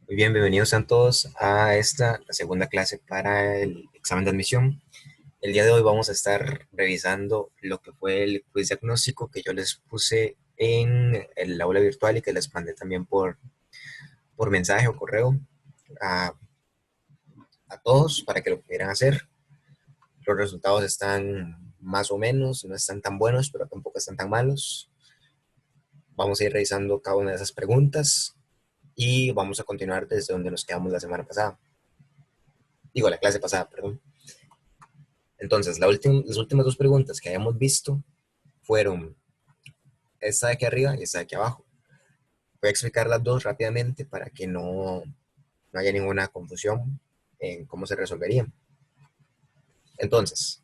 Muy bien, bienvenidos a todos a la segunda clase para el examen de admisión. El día de hoy vamos a estar revisando lo que fue el quiz diagnóstico que yo les puse en el aula virtual y que les mandé también por mensaje o correo a, a todos para que lo pudieran hacer. Los resultados están más o menos, no están tan buenos, pero tampoco están tan malos. Vamos a ir revisando cada una de esas preguntas y vamos a continuar desde donde nos quedamos la semana pasada. Digo, la clase pasada, perdón. Entonces, las últimas dos preguntas que habíamos visto fueron esta de aquí arriba y esta de aquí abajo. Voy a explicar las dos rápidamente para que no haya ninguna confusión en cómo se resolverían. Entonces,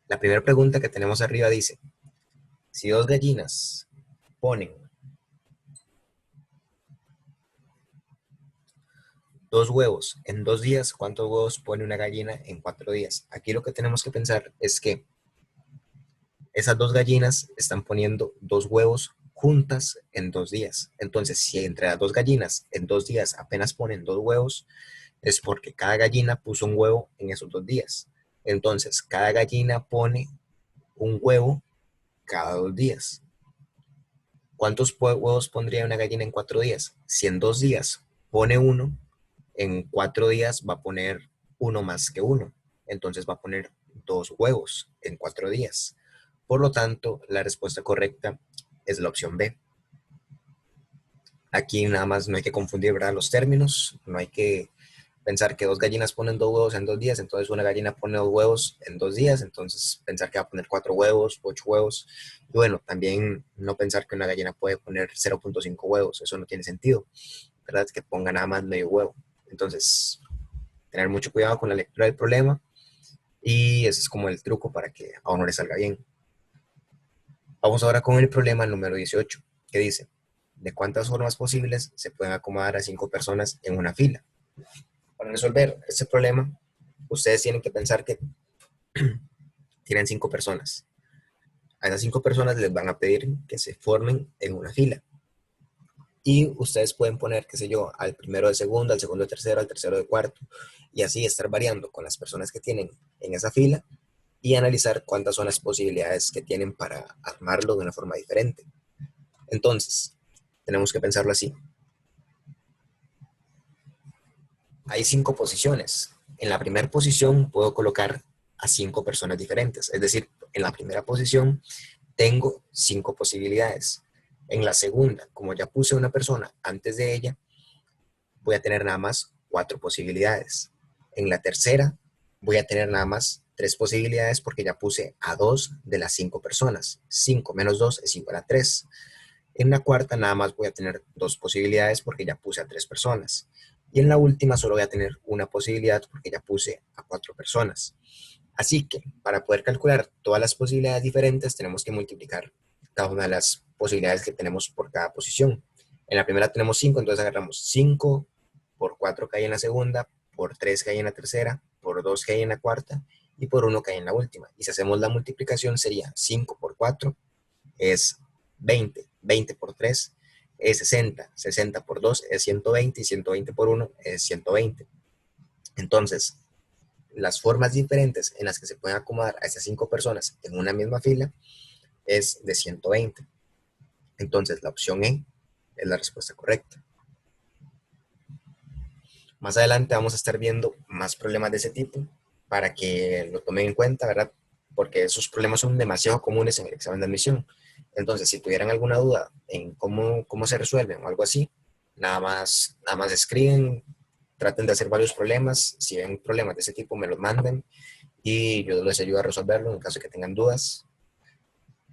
la primera pregunta que tenemos arriba dice, si dos gallinas ponen dos huevos en 2 días, ¿cuántos huevos pone una gallina en 4 días? Aquí lo que tenemos que pensar es que esas dos gallinas están poniendo dos huevos juntas en 2 días. Entonces, si entre las dos gallinas en 2 días apenas ponen dos huevos, es porque cada gallina puso un huevo en esos 2 días. Entonces, cada gallina pone un huevo cada 2 días. ¿Cuántos huevos pondría una gallina en 4 días? Si en 2 días pone uno, en 4 días va a poner uno más que uno. Entonces va a poner dos huevos en 4 días. Por lo tanto, la respuesta correcta es la opción B. Aquí nada más no hay que confundir, ¿verdad?, los términos, no hay que pensar que dos gallinas ponen dos huevos en 2 días, entonces una gallina pone dos huevos en 2 días, entonces pensar que va a poner 4 huevos, 8 huevos, y bueno, también no pensar que una gallina puede poner 0.5 huevos, eso no tiene sentido, ¿verdad? Que ponga nada más medio huevo. Entonces, tener mucho cuidado con la lectura del problema, y ese es como el truco para que a uno le salga bien. Vamos ahora con el problema número 18, que dice, ¿de cuántas formas posibles se pueden acomodar a 5 personas en una fila? Para resolver este problema, ustedes tienen que pensar que tienen 5 personas. A esas 5 personas les van a pedir que se formen en una fila. Y ustedes pueden poner, qué sé yo, al primero de segundo, al segundo de tercero, al tercero de cuarto, y así estar variando con las personas que tienen en esa fila y analizar cuántas son las posibilidades que tienen para armarlo de una forma diferente. Entonces, tenemos que pensarlo así. Hay 5 posiciones. En la primera posición puedo colocar a 5 personas diferentes. Es decir, en la primera posición tengo 5 posibilidades. En la segunda, como ya puse una persona antes de ella, voy a tener nada más 4 posibilidades. En la tercera, voy a tener nada más 3 posibilidades porque ya puse a 2 de las 5 personas. 5 menos 2 es igual a 3. En la cuarta nada más voy a tener 2 posibilidades porque ya puse a 3 personas. Y en la última solo voy a tener una posibilidad porque ya puse a 4 personas. Así que para poder calcular todas las posibilidades diferentes tenemos que multiplicar cada una de las posibilidades que tenemos por cada posición. En la primera tenemos 5, entonces agarramos 5 por 4 que hay en la segunda, por 3 que hay en la tercera, por 2 que hay en la cuarta y por 1 que hay en la última. Y si hacemos la multiplicación sería 5 por 4 es 20, 20 por 3 es 60, 60 por 2 es 120 y 120 por 1 es 120. Entonces, las formas diferentes en las que se pueden acomodar a esas 5 personas en una misma fila es de 120. Entonces, la opción E es la respuesta correcta. Más adelante vamos a estar viendo más problemas de ese tipo para que lo tomen en cuenta, ¿verdad? Porque esos problemas son demasiado comunes en el examen de admisión. Entonces, si tuvieran alguna duda en cómo se resuelven o algo así, nada más escriben, traten de hacer varios problemas. Si ven problemas de ese tipo, me los manden y yo les ayudo a resolverlo en caso de que tengan dudas.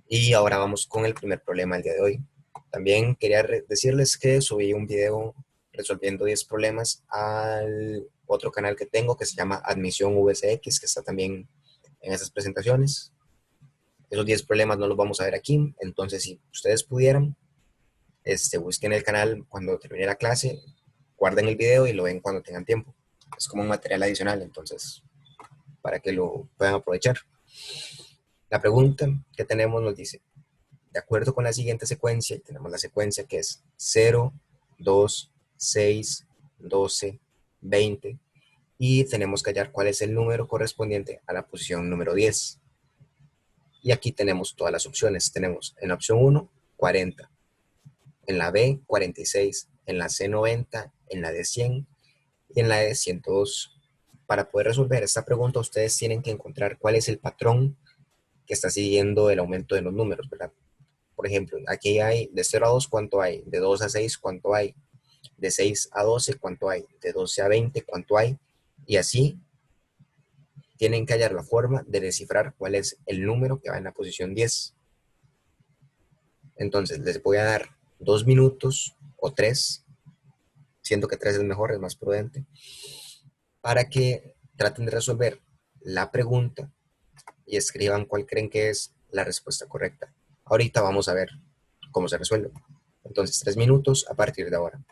Y ahora vamos con el primer problema del día de hoy. También quería decirles que subí un video resolviendo 10 problemas al otro canal que tengo que se llama Admisión VCX, que está también en esas presentaciones. Esos 10 problemas no los vamos a ver aquí, entonces si ustedes pudieran, busquen el canal cuando termine la clase, guarden el video y lo ven cuando tengan tiempo. Es como un material adicional, entonces, para que lo puedan aprovechar. La pregunta que tenemos nos dice, de acuerdo con la siguiente secuencia, tenemos la secuencia que es 0, 2, 6, 12, 20. Y tenemos que hallar cuál es el número correspondiente a la posición número 10. Y aquí tenemos todas las opciones. Tenemos en la opción 1, 40. En la B, 46. En la C, 90. En la D, 100. Y en la D, 102. Para poder resolver esta pregunta, ustedes tienen que encontrar cuál es el patrón que está siguiendo el aumento de los números, ¿verdad? Por ejemplo, aquí hay de 0 a 2, ¿cuánto hay? De 2 a 6, ¿cuánto hay? De 6 a 12, ¿cuánto hay? De 12 a 20, ¿cuánto hay? Y así tienen que hallar la forma de descifrar cuál es el número que va en la posición 10. Entonces, les voy a dar 2 minutos o 3, siento que 3 es mejor, es más prudente, para que traten de resolver la pregunta y escriban cuál creen que es la respuesta correcta. Ahorita vamos a ver cómo se resuelve. Entonces, 3 minutos a partir de ahora.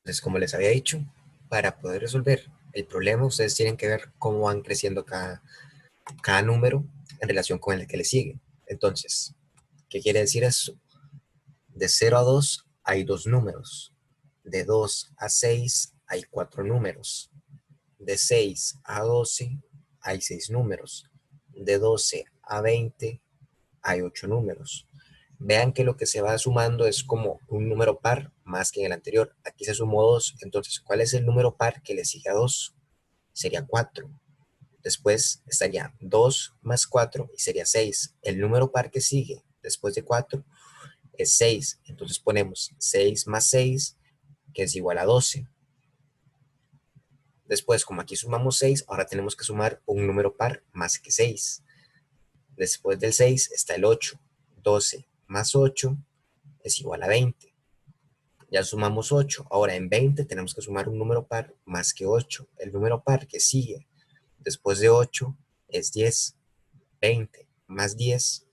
Entonces, como les había dicho, para poder resolver el problema, ustedes tienen que ver cómo van creciendo cada número en relación con el que le sigue. Entonces, ¿qué quiere decir eso? De 0 a 2 hay 2 números. De 2 a 6 hay 4 números. De 6 a 12 hay 6 números. De 12 a 20 hay 8 números. Vean que lo que se va sumando es como un número par más que en el anterior. Aquí se sumó 2. Entonces, ¿cuál es el número par que le sigue a 2? Sería 4. Después estaría 2 más 4 y sería 6. El número par que sigue después de 4 es 6. Entonces ponemos 6 más 6, que es igual a 12. Después, como aquí sumamos 6, ahora tenemos que sumar un número par más que 6. Después del 6 está el 8. 12 más 8 es igual a 20. Ya sumamos 8. Ahora en 20 tenemos que sumar un número par más que 8. El número par que sigue después de 8 es 10. 20 más 10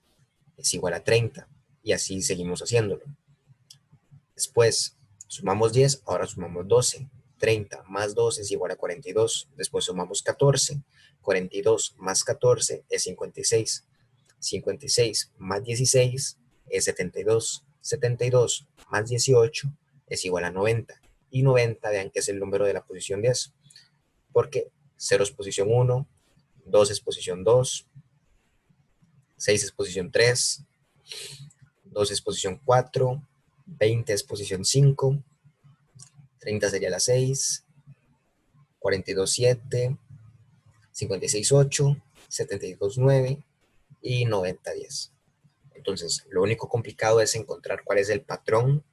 es igual a 30. Y así seguimos haciéndolo. Después sumamos 10, ahora sumamos 12. 30 más 12 es igual a 42. Después sumamos 14. 42 más 14 es 56. 56 más 16 es 72. 72 más 18 es igual a 90. Y 90, vean que es el número de la posición 10. Porque 0 es posición 1, 2 es posición 2, 6 es posición 3, 2 es posición 4, 20 es posición 5, 30 sería la 6, 42 7, 56 8, 72 9 y 90 10. Entonces, lo único complicado es encontrar cuál es el patrón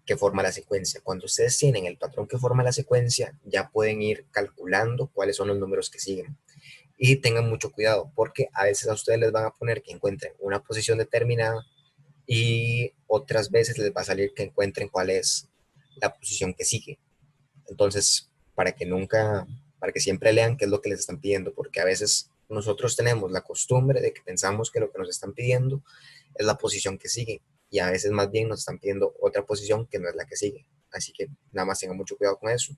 que forma la secuencia. Cuando ustedes tienen el patrón que forma la secuencia, ya pueden ir calculando cuáles son los números que siguen. Y tengan mucho cuidado, porque a veces a ustedes les van a poner que encuentren una posición determinada y otras veces les va a salir que encuentren cuál es la posición que sigue. Entonces, para que siempre lean qué es lo que les están pidiendo, porque a veces nosotros tenemos la costumbre de que pensamos que lo que nos están pidiendo es la posición que sigue, y a veces más bien nos están pidiendo otra posición que no es la que sigue. Así que nada más tengan mucho cuidado con eso.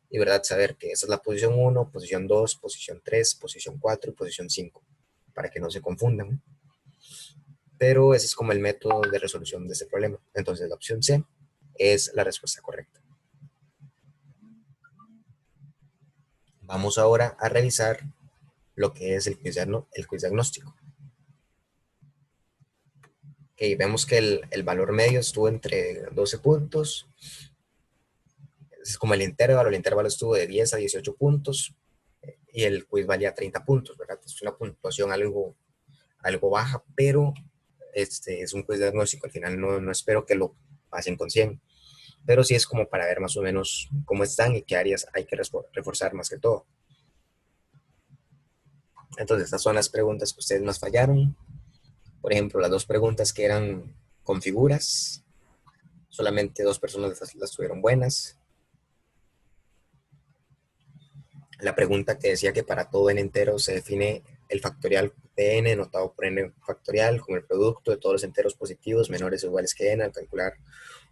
Y verdad, saber que esa es la posición 1, posición 2, posición 3, posición 4 y posición 5, para que no se confundan. Pero ese es como el método de resolución de este problema. Entonces la opción C es la respuesta correcta. Vamos ahora a revisar lo que es el quiz diagnóstico. Okay, vemos que el valor medio estuvo entre 12 puntos. Es como el intervalo estuvo de 10 a 18 puntos y el quiz valía 30 puntos, ¿verdad? Es una puntuación algo baja, pero es un quiz diagnóstico. Al final no espero que lo pasen con 100, pero sí es como para ver más o menos cómo están y qué áreas hay que reforzar más que todo. Entonces, estas son las preguntas que ustedes más fallaron. Por ejemplo, las dos preguntas que eran con figuras, solamente 2 personas las tuvieron buenas. La pregunta que decía que para todo n entero se define el factorial de n notado por n factorial como el producto de todos los enteros positivos menores o iguales que n al calcular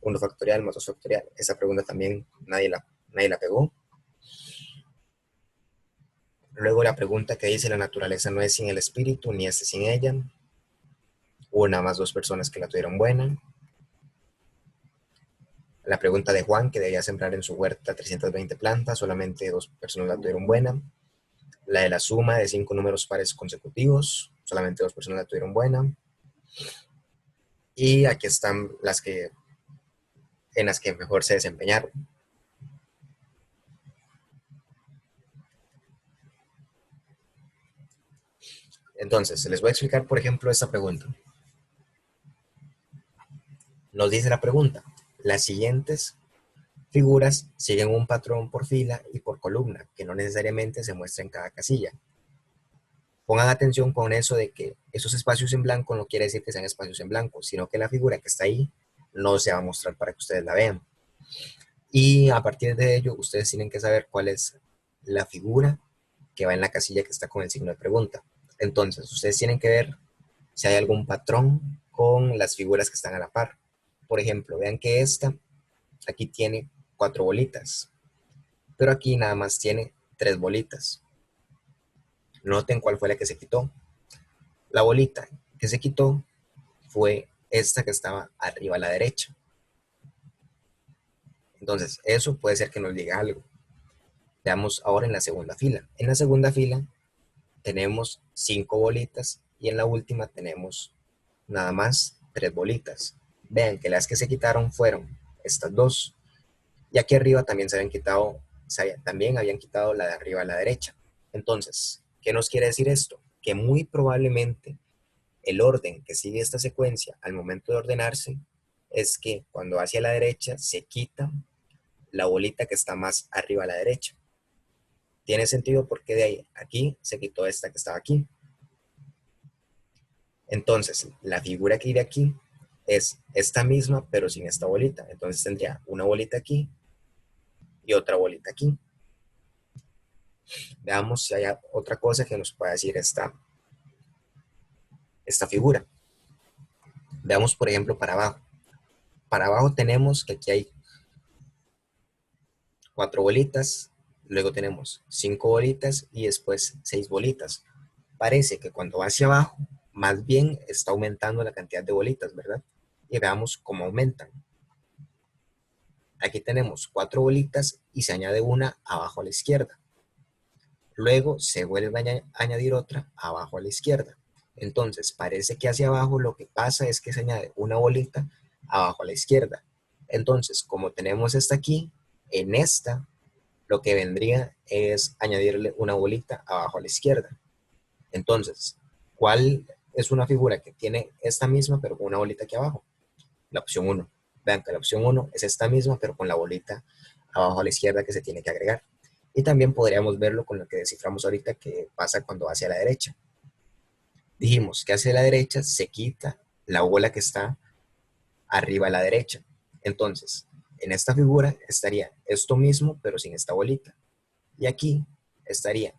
1 factorial más 2 factorial. Esa pregunta también nadie la pegó. Luego la pregunta que dice la naturaleza no es sin el espíritu ni este sin ella. Hubo nada más 2 personas que la tuvieron buena. La pregunta de Juan, que debía sembrar en su huerta 320 plantas, solamente 2 personas la tuvieron buena. La de la suma de 5 números pares consecutivos, solamente 2 personas la tuvieron buena. Y aquí están en las que mejor se desempeñaron. Entonces, les voy a explicar, por ejemplo, esta pregunta. Nos dice la pregunta: las siguientes figuras siguen un patrón por fila y por columna, que no necesariamente se muestra en cada casilla. Pongan atención con eso de que esos espacios en blanco no quiere decir que sean espacios en blanco, sino que la figura que está ahí no se va a mostrar para que ustedes la vean. Y a partir de ello, ustedes tienen que saber cuál es la figura que va en la casilla que está con el signo de pregunta. Entonces, ustedes tienen que ver si hay algún patrón con las figuras que están a la par. Por ejemplo, vean que esta aquí tiene 4 bolitas, pero aquí nada más tiene 3 bolitas. Noten cuál fue la que se quitó. La bolita que se quitó fue esta que estaba arriba a la derecha. Entonces, eso puede ser que nos diga algo. Veamos ahora en la segunda fila. En la segunda fila tenemos 5 bolitas y en la última tenemos nada más 3 bolitas. Vean que las que se quitaron fueron estas 2. Y aquí arriba también también habían quitado la de arriba a la derecha. Entonces, ¿qué nos quiere decir esto? Que muy probablemente el orden que sigue esta secuencia al momento de ordenarse es que cuando va hacia la derecha se quita la bolita que está más arriba a la derecha. Tiene sentido porque de ahí aquí se quitó esta que estaba aquí. Entonces, la figura que irá aquí es esta misma, pero sin esta bolita. Entonces tendría una bolita aquí y otra bolita aquí. Veamos si hay otra cosa que nos pueda decir esta figura. Veamos, por ejemplo, para abajo. para abajo tenemos que aquí hay 4 bolitas, luego tenemos 5 bolitas y después 6 bolitas. Parece que cuando va hacia abajo, más bien está aumentando la cantidad de bolitas, ¿verdad? Y veamos cómo aumentan. Aquí tenemos 4 bolitas y se añade una abajo a la izquierda. Luego se vuelve a añadir otra abajo a la izquierda. Entonces parece que hacia abajo lo que pasa es que se añade una bolita abajo a la izquierda. Entonces, como tenemos esta aquí, en esta lo que vendría es añadirle una bolita abajo a la izquierda. Entonces, ¿cuál es una figura que tiene esta misma pero con una bolita aquí abajo? La opción 1. Vean que la opción 1 es esta misma pero con la bolita abajo a la izquierda que se tiene que agregar. Y también podríamos verlo con lo que desciframos ahorita que pasa cuando va hacia la derecha. Dijimos que hacia la derecha se quita la bola que está arriba a la derecha. Entonces, en esta figura estaría esto mismo pero sin esta bolita. Y aquí estaría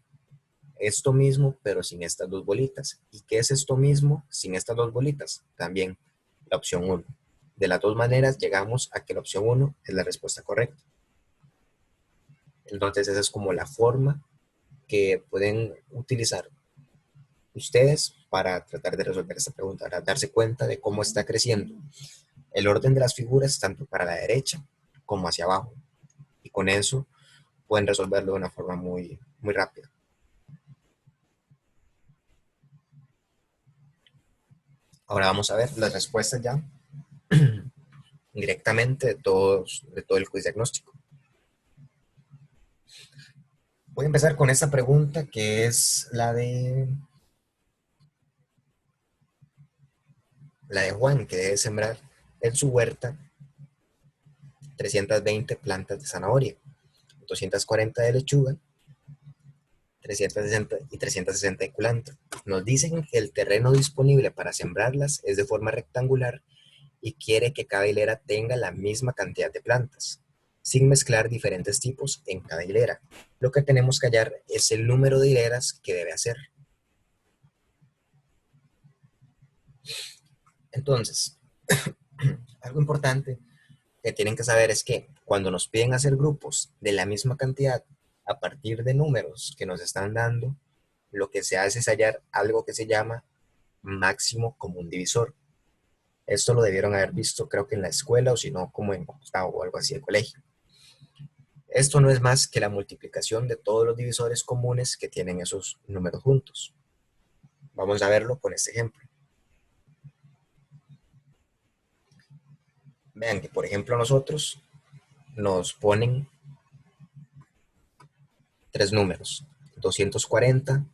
esto mismo, pero sin estas dos bolitas. ¿Y qué es esto mismo sin estas dos bolitas? También la opción 1. De las dos maneras llegamos a que la opción 1 es la respuesta correcta. Entonces esa es como la forma que pueden utilizar ustedes para tratar de resolver esta pregunta, para darse cuenta de cómo está creciendo el orden de las figuras tanto para la derecha como hacia abajo. Y con eso pueden resolverlo de una forma muy, muy rápida. Ahora vamos a ver las respuestas ya directamente de todo el quiz diagnóstico. Voy a empezar con esta pregunta que es la de Juan, que debe sembrar en su huerta 320 plantas de zanahoria, 240 de lechuga, 360 y 360 de culantro. Nos dicen que el terreno disponible para sembrarlas es de forma rectangular y quiere que cada hilera tenga la misma cantidad de plantas, sin mezclar diferentes tipos en cada hilera. Lo que tenemos que hallar es el número de hileras que debe hacer. Entonces, algo importante que tienen que saber es que cuando nos piden hacer grupos de la misma cantidad a partir de números que nos están dando, lo que se hace es hallar algo que se llama máximo común divisor. Esto lo debieron haber visto creo que en la escuela o si no como en octavo o algo así de colegio. Esto no es más que la multiplicación de todos los divisores comunes que tienen esos números juntos. Vamos a verlo con este ejemplo. Vean que por ejemplo nosotros nos ponen tres números, 240,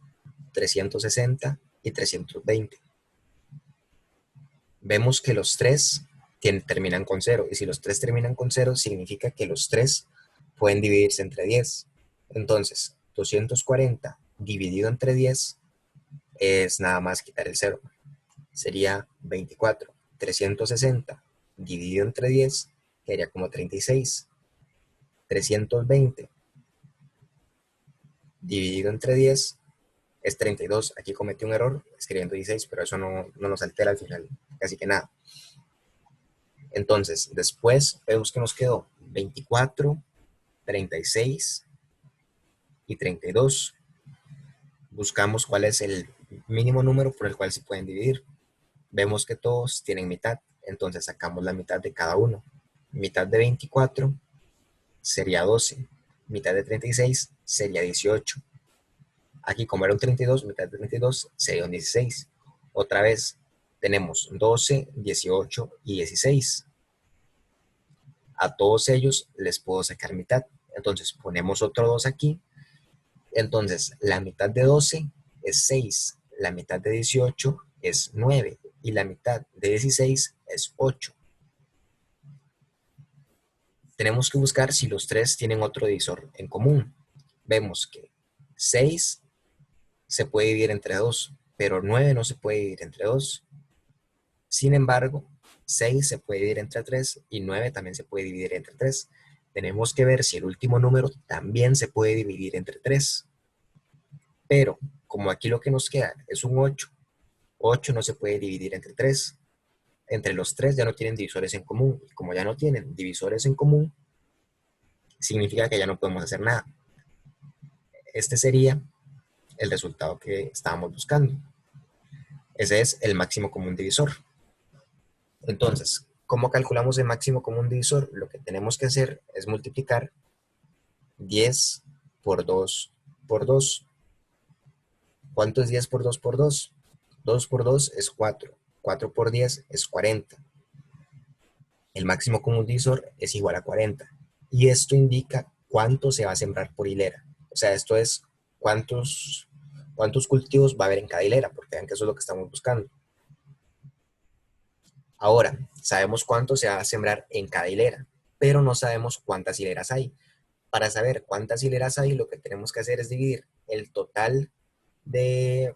360 y 320. Vemos que los tres terminan con 0, y si los tres terminan con 0, significa que los tres pueden dividirse entre 10. Entonces, 240 dividido entre 10 es nada más quitar el 0. Sería 24. 360 dividido entre 10 quedaría como 36. 320 dividido entre 10 es 32. Aquí cometí un error escribiendo 16, pero eso no nos altera al final, casi que nada. Entonces, después vemos que nos quedó 24, 36 y 32. Buscamos cuál es el mínimo número por el cual se pueden dividir. Vemos que todos tienen mitad, entonces sacamos la mitad de cada uno. Mitad de 24 sería 12, mitad de 36 sería 18. Aquí como era un 32, mitad de 32 sería un 16. Otra vez tenemos 12, 18 y 16. A todos ellos les puedo sacar mitad. Entonces ponemos otro 2 aquí. Entonces la mitad de 12 es 6, la mitad de 18 es 9 y la mitad de 16 es 8. Tenemos que buscar si los tres tienen otro divisor en común. Vemos que 6 se puede dividir entre 2, pero 9 no se puede dividir entre 2. Sin embargo, 6 se puede dividir entre 3 y 9 también se puede dividir entre 3. Tenemos que ver si el último número también se puede dividir entre 3. Pero, como aquí lo que nos queda es un 8, 8 no se puede dividir entre 3. entre los tres ya no tienen divisores en común. Y como ya no tienen divisores en común, significa que ya no podemos hacer nada. Este sería el resultado que estábamos buscando. Ese es el máximo común divisor. Entonces, ¿cómo calculamos el máximo común divisor? Lo que tenemos que hacer es multiplicar 10 por 2 por 2. ¿Cuánto es 10 por 2 por 2? 2 por 2 es 4. 4 por 10 es 40. El máximo común divisor es igual a 40. Y esto indica cuánto se va a sembrar por hilera. O sea, esto es cuántos cultivos va a haber en cada hilera, porque vean que eso es lo que estamos buscando. Ahora, sabemos cuánto se va a sembrar en cada hilera, pero no sabemos cuántas hileras hay. Para saber cuántas hileras hay, lo que tenemos que hacer es dividir el total de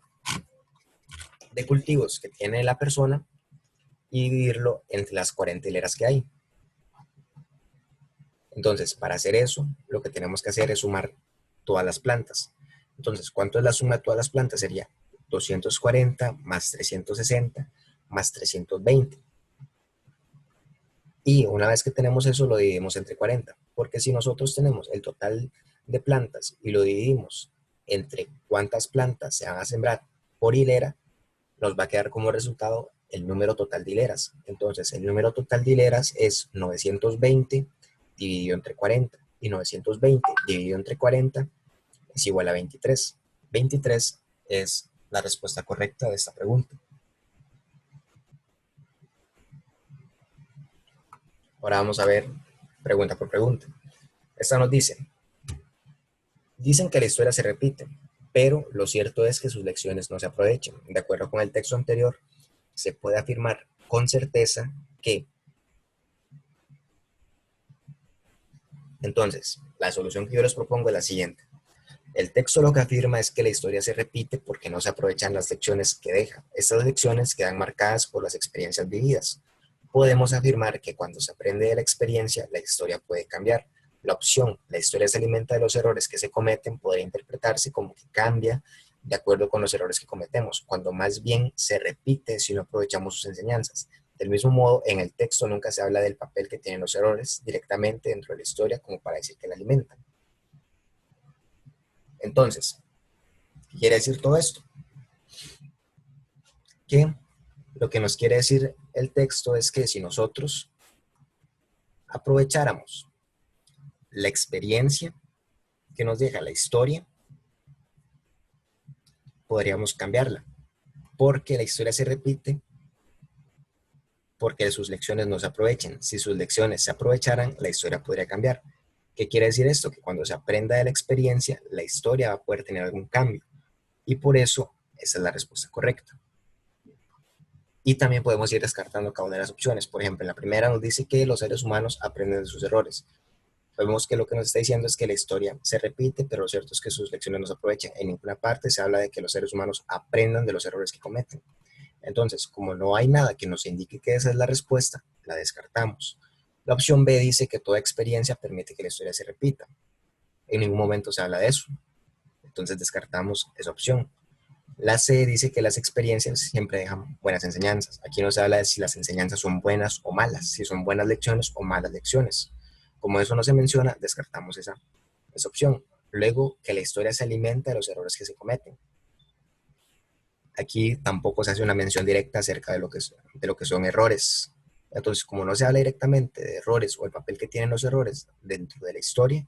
cultivos que tiene la persona y dividirlo entre las 40 hileras que hay. Entonces, para hacer eso, lo que tenemos que hacer es sumar todas las plantas. Entonces, ¿cuánto es la suma de todas las plantas? Sería 240 más 360 más 320. Y una vez que tenemos eso, lo dividimos entre 40. Porque si nosotros tenemos el total de plantas y lo dividimos entre cuántas plantas se van a sembrar por hilera, nos va a quedar como resultado el número total de hileras. Entonces, el número total de hileras es 920 dividido entre 40. Y 920 dividido entre 40 es igual a 23. 23 es la respuesta correcta de esta pregunta. Ahora vamos a ver pregunta por pregunta. Esta nos dice, dicen que la historia se repite, pero lo cierto es que sus lecciones no se aprovechan. De acuerdo con el texto anterior, se puede afirmar con certeza que... Entonces, la solución que yo les propongo es la siguiente. El texto lo que afirma es que la historia se repite porque no se aprovechan las lecciones que deja. Estas lecciones quedan marcadas por las experiencias vividas. Podemos afirmar que cuando se aprende de la experiencia, la historia puede cambiar. La opción, la historia se alimenta de los errores que se cometen, podría interpretarse como que cambia de acuerdo con los errores que cometemos, cuando más bien se repite si no aprovechamos sus enseñanzas. Del mismo modo, en el texto nunca se habla del papel que tienen los errores directamente dentro de la historia como para decir que la alimentan. Entonces, ¿qué quiere decir todo esto? Que lo que nos quiere decir el texto es que si nosotros aprovecháramos la experiencia que nos deja la historia, podríamos cambiarla, porque la historia se repite porque sus lecciones no se aprovechen. Si sus lecciones se aprovecharan, la historia podría cambiar. ¿Qué quiere decir esto? Que cuando se aprenda de la experiencia, la historia va a poder tener algún cambio. Y por eso, esa es la respuesta correcta. Y también podemos ir descartando cada una de las opciones. Por ejemplo, en la primera nos dice que los seres humanos aprenden de sus errores. Vemos que lo que nos está diciendo es que la historia se repite, pero lo cierto es que sus lecciones no se aprovechan. En ninguna parte se habla de que los seres humanos aprendan de los errores que cometen. Entonces, como no hay nada que nos indique que esa es la respuesta, la descartamos. La opción B dice que toda experiencia permite que la historia se repita. En ningún momento se habla de eso. Entonces descartamos esa opción. La C dice que las experiencias siempre dejan buenas enseñanzas. Aquí no se habla de si las enseñanzas son buenas o malas, si son buenas lecciones o malas lecciones. Como eso no se menciona, descartamos esa opción. Luego, que la historia se alimenta de los errores que se cometen. Aquí tampoco se hace una mención directa acerca de lo que son errores. Entonces, como no se habla directamente de errores o el papel que tienen los errores dentro de la historia,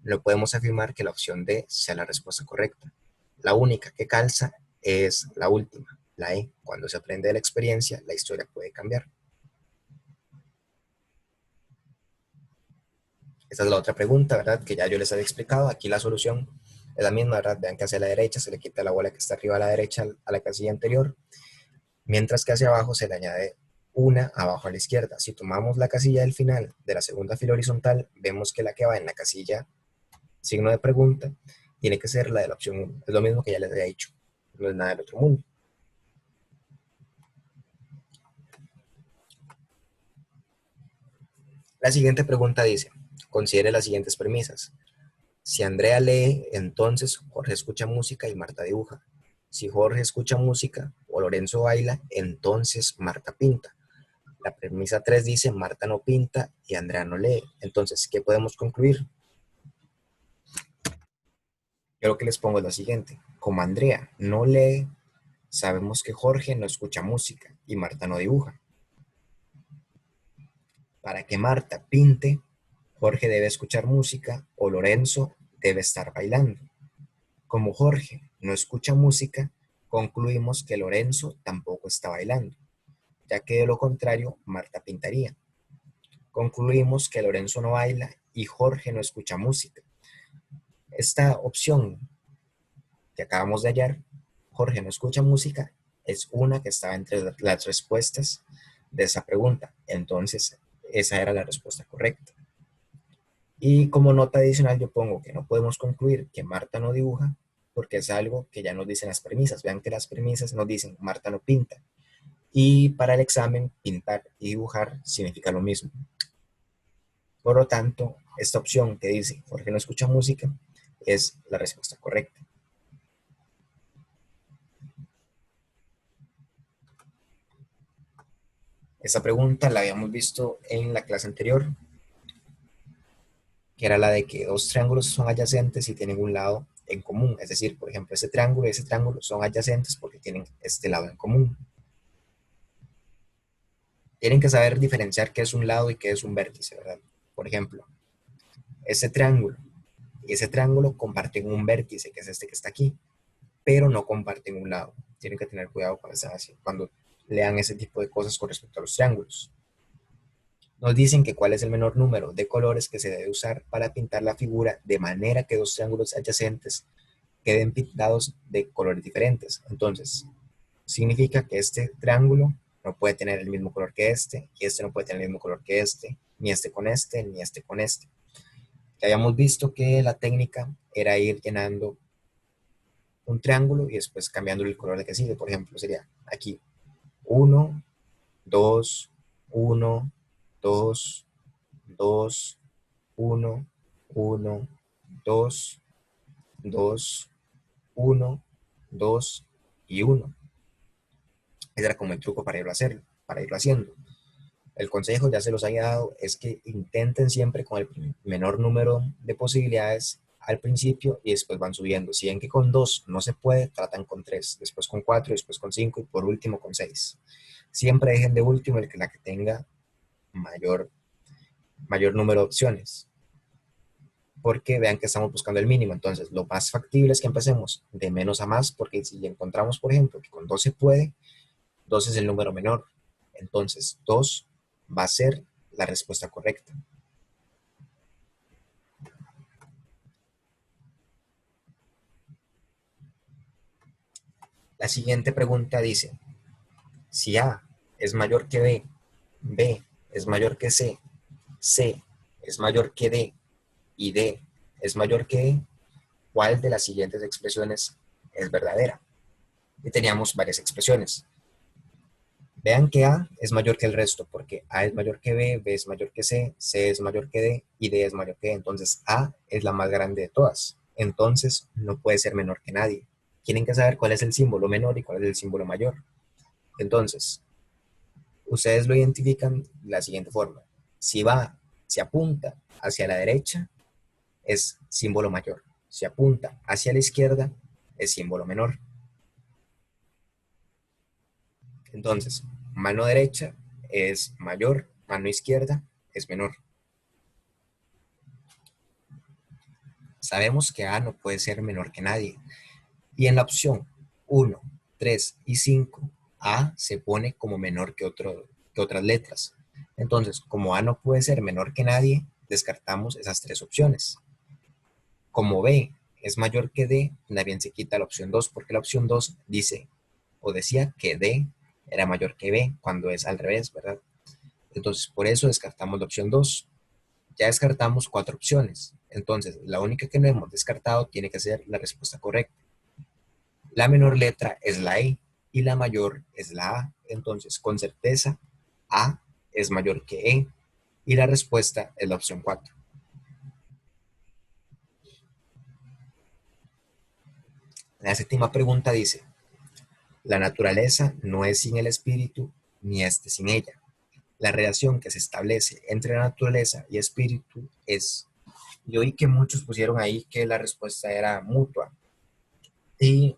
no podemos afirmar que la opción D sea la respuesta correcta. La única que calza es la última, la E. Cuando se aprende de la experiencia, la historia puede cambiar. Esta es la otra pregunta, ¿verdad? Que ya yo les había explicado. Aquí la solución es la misma, ¿verdad? Vean que hacia la derecha se le quita la bola que está arriba a la derecha a la casilla anterior, mientras que hacia abajo se le añade una abajo a la izquierda. Si tomamos la casilla del final de la segunda fila horizontal, vemos que la que va en la casilla signo de pregunta tiene que ser la de la opción 1. Es lo mismo que ya les había dicho. No es nada del otro mundo. La siguiente pregunta dice, considere las siguientes premisas. Si Andrea lee, entonces Jorge escucha música y Marta dibuja. Si Jorge escucha música o Lorenzo baila, entonces Marta pinta. La premisa 3 dice, Marta no pinta y Andrea no lee. Entonces, ¿qué podemos concluir? Yo lo que les pongo es lo siguiente. Como Andrea no lee, sabemos que Jorge no escucha música y Marta no dibuja. Para que Marta pinte, Jorge debe escuchar música o Lorenzo debe estar bailando. Como Jorge no escucha música, concluimos que Lorenzo tampoco está bailando, ya que de lo contrario, Marta pintaría. Concluimos que Lorenzo no baila y Jorge no escucha música. Esta opción que acabamos de hallar, Jorge no escucha música, es una que estaba entre las respuestas de esa pregunta. Entonces, esa era la respuesta correcta. Y como nota adicional yo pongo que no podemos concluir que Marta no dibuja porque es algo que ya nos dicen las premisas. Vean que las premisas nos dicen Marta no pinta. Y para el examen, pintar y dibujar significa lo mismo. Por lo tanto, esta opción que dice Jorge no escucha música es la respuesta correcta. Esta pregunta la habíamos visto en la clase anterior, que era la de que dos triángulos son adyacentes y tienen un lado en común. Es decir, por ejemplo, ese triángulo y ese triángulo son adyacentes porque tienen este lado en común. Tienen que saber diferenciar qué es un lado y qué es un vértice, ¿verdad? Por ejemplo, ese triángulo y ese triángulo comparten un vértice, que es este que está aquí, pero no comparten un lado. Tienen que tener cuidado cuando lean ese tipo de cosas con respecto a los triángulos. Nos dicen que cuál es el menor número de colores que se debe usar para pintar la figura de manera que dos triángulos adyacentes queden pintados de colores diferentes. Entonces, significa que este triángulo no puede tener el mismo color que este, y este no puede tener el mismo color que este, ni este con este, ni este con este. Ya habíamos visto que la técnica era ir llenando un triángulo y después cambiando el color de que sigue. Por ejemplo, sería aquí 1, 2, 1, 2, 2, 1, 1, 2, 2, 1, 2 y 1. Ese era como el truco para irlo haciendo. El consejo, ya se los había dado, es que intenten siempre con el menor número de posibilidades al principio y después van subiendo. Si ven que con 2 no se puede, tratan con 3, después con 4, después con 5 y por último con 6. Siempre dejen de último la que tenga mayor, mayor número de opciones, porque vean que estamos buscando el mínimo. Entonces, lo más factible es que empecemos de menos a más, porque si encontramos, por ejemplo, que con 2 se puede, 2 es el número menor. Entonces, 2 va a ser la respuesta correcta. La siguiente pregunta dice, si A es mayor que B, B es mayor que C es mayor que D y D es mayor que E, ¿cuál de las siguientes expresiones es verdadera? Y teníamos varias expresiones. Vean que A es mayor que el resto, porque A es mayor que B, B es mayor que C es mayor que D y D es mayor que E. Entonces A es la más grande de todas. Entonces no puede ser menor que nadie. Tienen que saber cuál es el símbolo menor y cuál es el símbolo mayor. Entonces, ustedes lo identifican de la siguiente forma. Si apunta hacia la derecha, es símbolo mayor. Si apunta hacia la izquierda, es símbolo menor. Entonces, mano derecha es mayor, mano izquierda es menor. Sabemos que A no puede ser menor que nadie. Y en la opción 1, 3 y 5, A se pone como menor que otras letras. Entonces, como A no puede ser menor que nadie, descartamos esas tres opciones. Como B es mayor que D, también se quita la opción 2 porque la opción 2 dice o decía que D era mayor que B cuando es al revés, ¿verdad? Entonces, por eso descartamos la opción 2. Ya descartamos cuatro opciones. Entonces, la única que no hemos descartado tiene que ser la respuesta correcta. La menor letra es la E y la mayor es la A. Entonces, con certeza, A es mayor que E y la respuesta es la opción 4. La séptima pregunta dice, la naturaleza no es sin el espíritu, ni este sin ella. La relación que se establece entre la naturaleza y espíritu es, yo oí que muchos pusieron ahí que la respuesta era mutua, y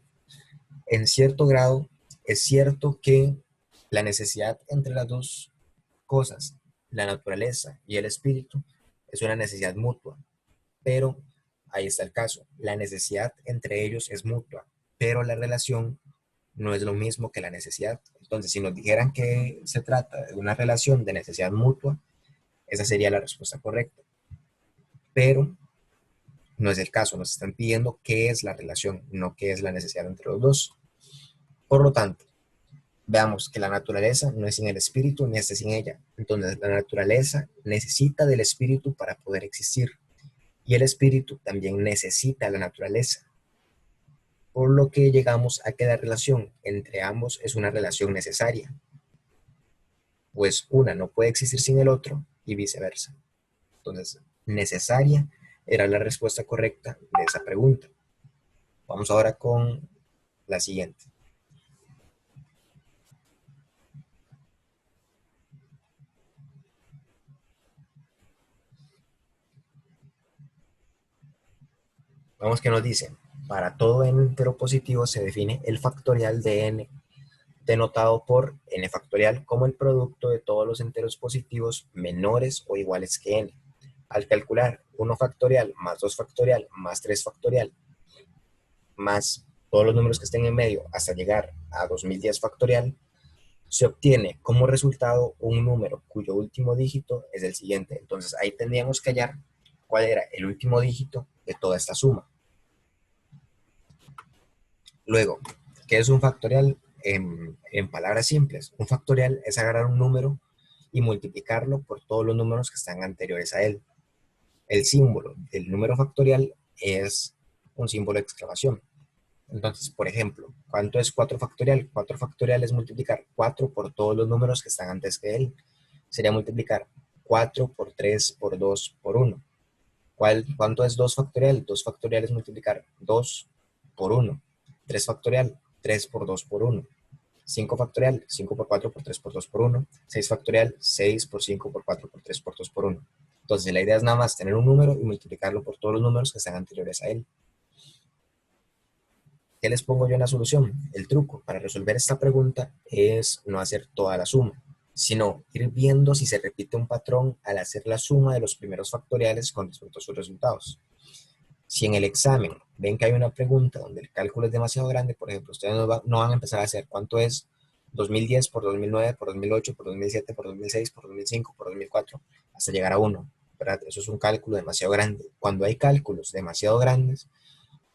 en cierto grado es cierto que la necesidad entre las dos cosas, la naturaleza y el espíritu, es una necesidad mutua, pero ahí está el caso, la necesidad entre ellos es mutua, pero la relación no es lo mismo que la necesidad. Entonces, si nos dijeran que se trata de una relación de necesidad mutua, esa sería la respuesta correcta. Pero no es el caso, nos están pidiendo qué es la relación, no qué es la necesidad entre los dos. Por lo tanto, veamos que la naturaleza no es sin el espíritu ni este sin ella. Entonces, la naturaleza necesita del espíritu para poder existir. Y el espíritu también necesita la naturaleza. Por lo que llegamos a que la relación entre ambos es una relación necesaria, pues una no puede existir sin el otro y viceversa. Entonces, necesaria era la respuesta correcta de esa pregunta. Vamos ahora con la siguiente. Vamos que nos dice, para todo n entero positivo se define el factorial de n denotado por n factorial como el producto de todos los enteros positivos menores o iguales que n. Al calcular 1 factorial más 2 factorial más 3 factorial más todos los números que estén en medio hasta llegar a 2010 factorial, se obtiene como resultado un número cuyo último dígito es el siguiente. Entonces ahí tendríamos que hallar cuál era el último dígito de toda esta suma. Luego, ¿qué es un factorial? En palabras simples, un factorial es agarrar un número y multiplicarlo por todos los números que están anteriores a él. El símbolo del número factorial es un símbolo de exclamación. Entonces, por ejemplo, ¿cuánto es 4 factorial? 4 factorial es multiplicar 4 por todos los números que están antes que él. Sería multiplicar 4 por 3 por 2 por 1. ¿Cuánto es 2 factorial? 2 factorial es multiplicar 2 por 1. 3 factorial, 3 por 2 por 1. 5 factorial, 5 por 4 por 3 por 2 por 1. 6 factorial, 6 por 5 por 4 por 3 por 2 por 1. Entonces la idea es nada más tener un número y multiplicarlo por todos los números que están anteriores a él. ¿Qué les pongo yo en la solución? El truco para resolver esta pregunta es no hacer toda la suma, sino ir viendo si se repite un patrón al hacer la suma de los primeros factoriales con respecto a sus resultados. Si en el examen ven que hay una pregunta donde el cálculo es demasiado grande, por ejemplo, ustedes no van a empezar a hacer cuánto es 2010 por 2009 por 2008 por 2007 por 2006 por 2005 por 2004 hasta llegar a 1, ¿verdad? Eso es un cálculo demasiado grande. Cuando hay cálculos demasiado grandes,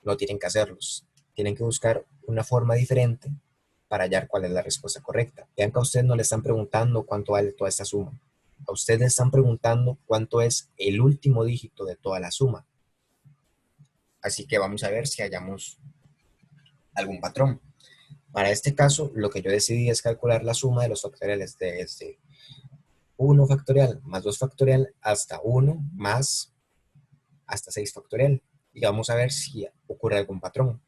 no tienen que hacerlos. Tienen que buscar una forma diferente para hallar cuál es la respuesta correcta. Vean que a usted no le están preguntando cuánto vale toda esta suma. A usted le están preguntando cuánto es el último dígito de toda la suma. Así que vamos a ver si hallamos algún patrón. Para este caso, lo que yo decidí es calcular la suma de los factoriales desde 1 factorial más 2 factorial hasta 1 más hasta 6 factorial. Y vamos a ver si ocurre algún patrón.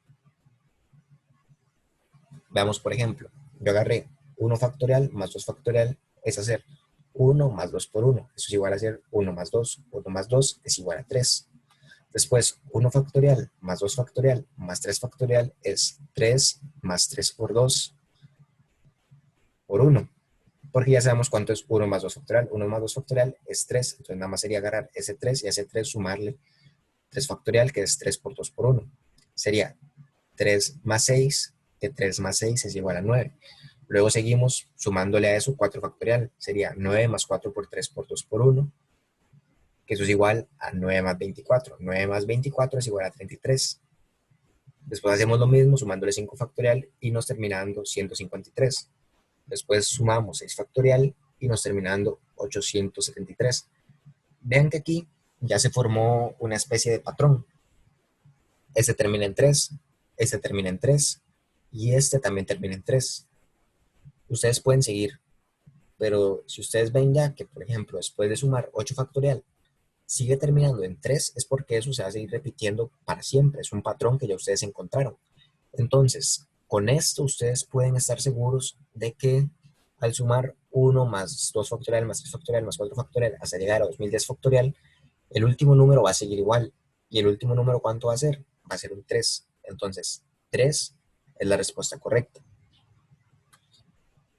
Veamos, por ejemplo, yo agarré 1 factorial más 2 factorial es hacer 1 más 2 por 1. Eso es igual a hacer 1 más 2. 1 más 2 es igual a 3. Después, 1 factorial más 2 factorial más 3 factorial es 3 más 3 por 2 por 1. Porque ya sabemos cuánto es 1 más 2 factorial. 1 más 2 factorial es 3. Entonces nada más sería agarrar ese 3 y a ese 3 sumarle 3 factorial, que es 3 por 2 por 1. Sería 3 más 6, que 3 más 6 es igual a 9. Luego seguimos sumándole a eso 4 factorial. Sería 9 más 4 por 3 por 2 por 1, que eso es igual a 9 más 24. 9 más 24 es igual a 33. Después hacemos lo mismo sumándole 5 factorial y nos termina dando 153. Después sumamos 6 factorial y nos termina dando 873. Vean que aquí ya se formó una especie de patrón. Este termina en 3, este termina en 3 y este también termina en 3. Ustedes pueden seguir, pero si ustedes ven ya que, por ejemplo, después de sumar 8 factorial, sigue terminando en 3, es porque eso se va a seguir repitiendo para siempre. Es un patrón que ya ustedes encontraron. Entonces, con esto ustedes pueden estar seguros de que al sumar 1 más 2 factorial, más 3 factorial, más 4 factorial, hasta llegar a 2010 factorial, el último número va a seguir igual. ¿Y el último número cuánto va a ser? Va a ser un 3. Entonces, 3 es la respuesta correcta.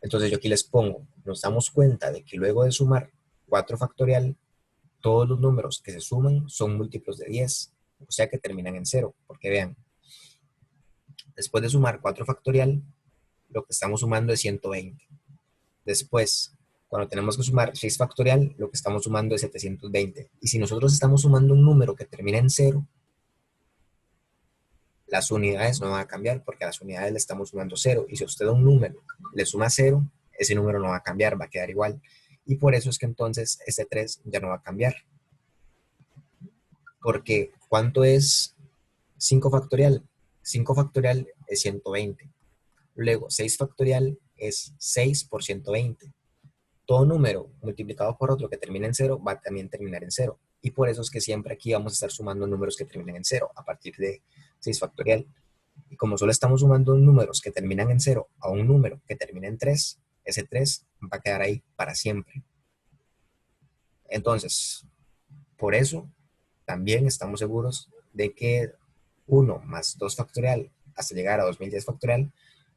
Entonces yo aquí les pongo, nos damos cuenta de que luego de sumar 4 factorial, todos los números que se suman son múltiplos de 10, o sea que terminan en 0, porque vean, después de sumar 4 factorial, lo que estamos sumando es 120. Después, cuando tenemos que sumar 6 factorial, lo que estamos sumando es 720. Y si nosotros estamos sumando un número que termina en 0, las unidades no van a cambiar porque a las unidades le estamos sumando 0. Y si usted a un número le suma 0, ese número no va a cambiar, va a quedar igual. Y por eso es que entonces este 3 ya no va a cambiar. Porque ¿cuánto es 5 factorial? 5 factorial es 120. Luego 6 factorial es 6 por 120. Todo número multiplicado por otro que termine en 0 va a también terminar en 0. Y por eso es que siempre aquí vamos a estar sumando números que terminen en 0 a partir de 6 factorial. Y como solo estamos sumando números que terminan en 0 a un número que termina en 3, ese 3 va a quedar ahí para siempre. Entonces, por eso también estamos seguros de que 1 más 2 factorial hasta llegar a 2010 factorial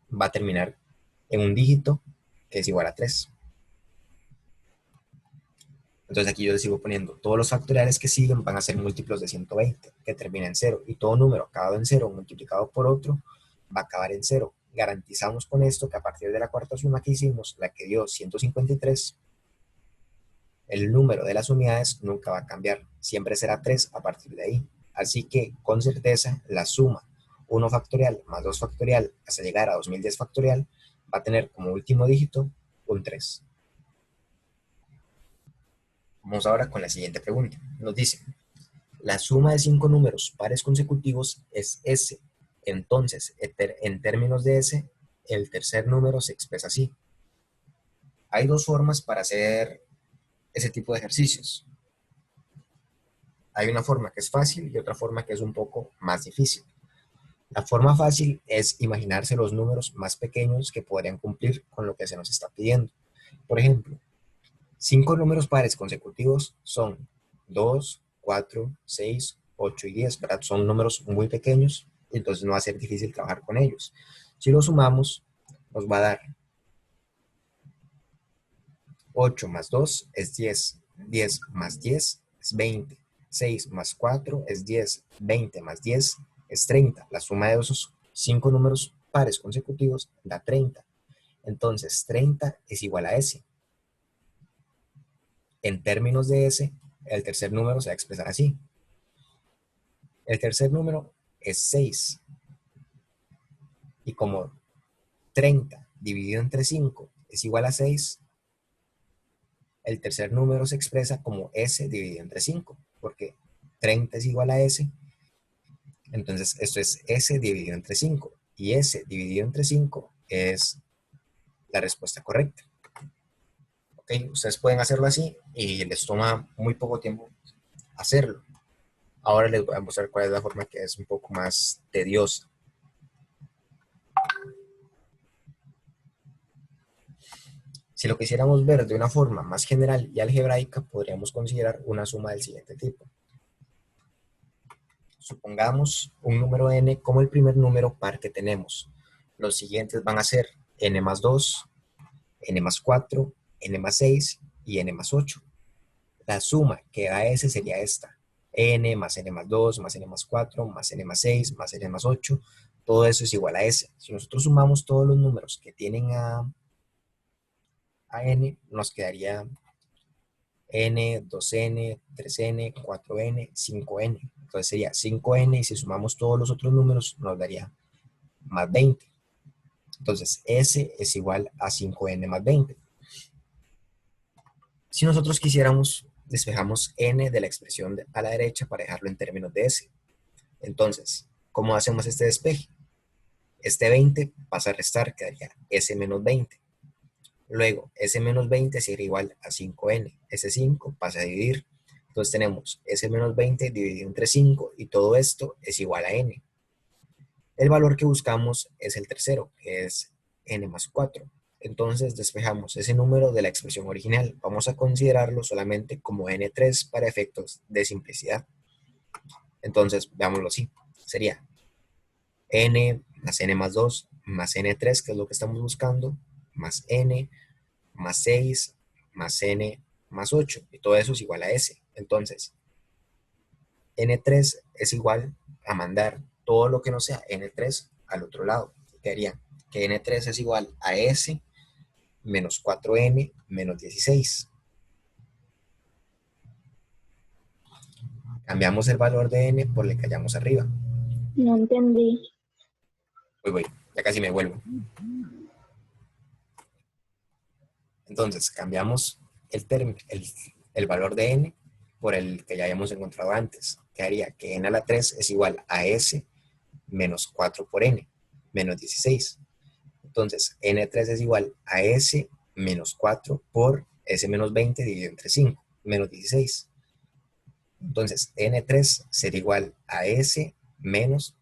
va a terminar en un dígito que es igual a 3. Entonces aquí yo les sigo poniendo, todos los factoriales que siguen van a ser múltiplos de 120, que termina en 0, y todo número acabado en 0 multiplicado por otro va a acabar en 0. Garantizamos con esto que a partir de la cuarta suma que hicimos, la que dio 153, el número de las unidades nunca va a cambiar, siempre será 3 a partir de ahí. Así que con certeza la suma 1 factorial más 2 factorial hasta llegar a 2010 factorial va a tener como último dígito un 3. Vamos ahora con la siguiente pregunta. Nos dice, la suma de 5 números pares consecutivos es S. Entonces, en términos de S, el tercer número se expresa así. Hay dos formas para hacer ese tipo de ejercicios. Hay una forma que es fácil y otra forma que es un poco más difícil. La forma fácil es imaginarse los números más pequeños que podrían cumplir con lo que se nos está pidiendo. Por ejemplo, 5 números pares consecutivos son 2, 4, 6, 8 y 10, ¿verdad? Son números muy pequeños, entonces no va a ser difícil trabajar con ellos. Si los sumamos, nos va a dar 8 más 2 es 10, 10 más 10 es 20, 6 más 4 es 10, 20 más 10 es 30. La suma de esos 5 números pares consecutivos da 30. Entonces 30 es igual a S. En términos de S, el tercer número se va a expresar así. El tercer número es 6. Y como 30 dividido entre 5 es igual a 6, el tercer número se expresa como S dividido entre 5, porque 30 es igual a S, entonces esto es S dividido entre 5, y S dividido entre 5 es la respuesta correcta. ¿Ok? Ustedes pueden hacerlo así y les toma muy poco tiempo hacerlo. Ahora les voy a mostrar cuál es la forma que es un poco más tediosa. Si lo quisiéramos ver de una forma más general y algebraica, podríamos considerar una suma del siguiente tipo. Supongamos un número n como el primer número par que tenemos. Los siguientes van a ser n más 2, n más 4, n más 6 y n más 8. La suma que da S sería esta. N más n más 2, más n más 4, más n más 6, más n más 8. Todo eso es igual a S. Si nosotros sumamos todos los números que tienen a n, nos quedaría n, 2n, 3n, 4n, 5n. Entonces sería 5n y si sumamos todos los otros números nos daría más 20. Entonces S es igual a 5n más 20. Si nosotros quisiéramos, despejamos n de la expresión a la derecha para dejarlo en términos de S. Entonces, ¿cómo hacemos este despeje? Este 20 pasa a restar, quedaría S menos 20. Luego, S menos 20 sería igual a 5n. Ese 5 pasa a dividir. Entonces tenemos S menos 20 dividido entre 5 y todo esto es igual a n. El valor que buscamos es el tercero, que es n más 4. Entonces despejamos ese número de la expresión original. Vamos a considerarlo solamente como n3 para efectos de simplicidad. Entonces, veámoslo así. Sería n más n más 2 más n3, que es lo que estamos buscando, más n más 6 más n más 8. Y todo eso es igual a s. Entonces, n3 es igual a mandar todo lo que no sea n3 al otro lado. Quedaría que n3 es igual a s menos 4n menos 16. Cambiamos el valor de n por el que hallamos arriba. No entendí. Voy, ya casi me vuelvo. Entonces, cambiamos el valor de n por el que ya habíamos encontrado antes. Quedaría que n a la 3 es igual a s menos 4 por n, menos 16. Entonces, n3 es igual a s menos 4 por s menos 20 dividido entre 5, menos 16. Entonces, n3 sería igual a s menos,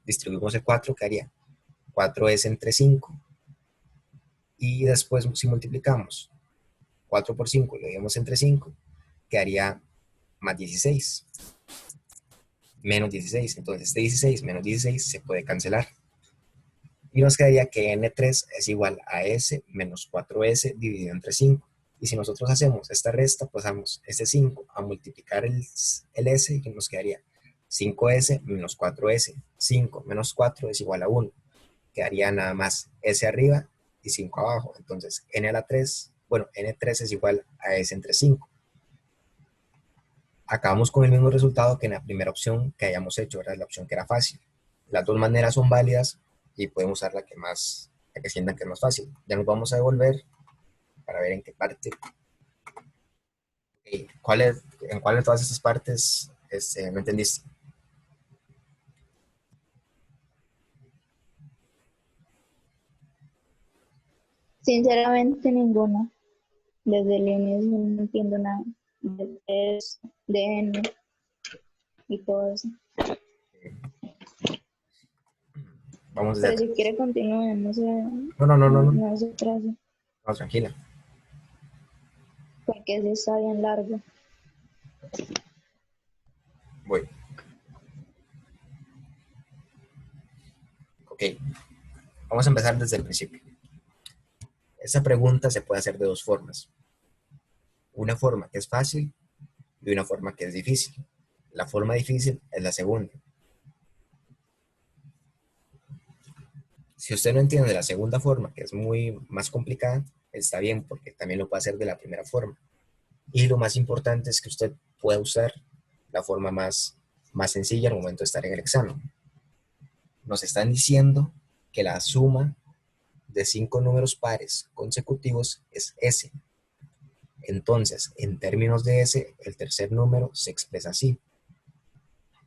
distribuimos el 4, que haría 4s entre 5, y después si multiplicamos 4 por 5 y lo dividimos entre 5, quedaría más 16, menos 16. Entonces, este 16 menos 16 se puede cancelar. Y nos quedaría que n3 es igual a s menos 4s dividido entre 5. Y si nosotros hacemos esta resta, pasamos este 5 a multiplicar el s, y nos quedaría 5s menos 4s. 5 menos 4 es igual a 1. Quedaría nada más s arriba y 5 abajo. Entonces, n a la 3, bueno, n3 es igual a s entre 5. Acabamos con el mismo resultado que en la primera opción que hayamos hecho, ¿verdad? La opción que era fácil. Las dos maneras son válidas y podemos usar la que sientan que es más fácil. Ya nos vamos a devolver para ver en qué parte. ¿En cuál de todas estas partes no entendiste? Sinceramente, ninguna. Desde el inicio no entiendo nada. De S, de N y todo eso. Vamos desde Pero si atrás. quiere continúe, no sé, No, no se atrase, no, tranquila. porque sí está bien largo. Voy. Ok, vamos a empezar desde el principio. Esta pregunta se puede hacer de dos formas. Una forma que es fácil y una forma que es difícil. La forma difícil es la segunda. Si usted no entiende la segunda forma, que es muy más complicada, está bien, porque también lo puede hacer de la primera forma. Y lo más importante es que usted pueda usar la forma más sencilla al momento de estar en el examen. Nos están diciendo que la suma de 5 números pares consecutivos es S. Entonces, en términos de S, el tercer número se expresa así.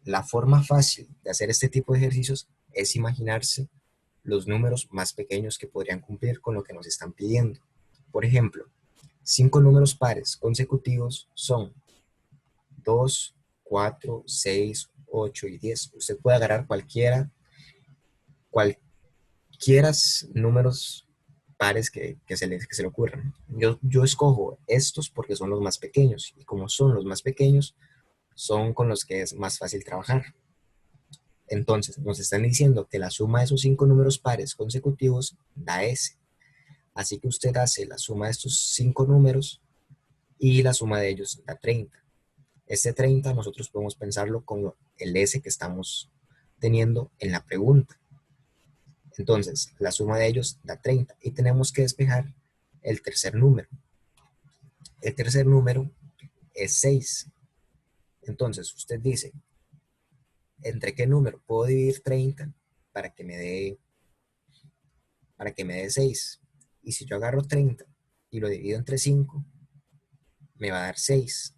La forma fácil de hacer este tipo de ejercicios es imaginarse los números más pequeños que podrían cumplir con lo que nos están pidiendo. Por ejemplo, 5 números pares consecutivos son 2, 4, 6, 8 y 10. Usted puede agarrar cualquiera números pares que se le ocurran. Yo escojo estos porque son los más pequeños, y como son los más pequeños, son con los que es más fácil trabajar. Entonces, nos están diciendo que la suma de esos 5 números pares consecutivos da S. Así que usted hace la suma de estos 5 números y la suma de ellos da 30. Este 30 nosotros podemos pensarlo como el S que estamos teniendo en la pregunta. Entonces, la suma de ellos da 30 y tenemos que despejar el tercer número. El tercer número es 6. Entonces, usted dice, ¿entre qué número puedo dividir 30 para que me dé 6? Y si yo agarro 30 y lo divido entre 5, me va a dar 6.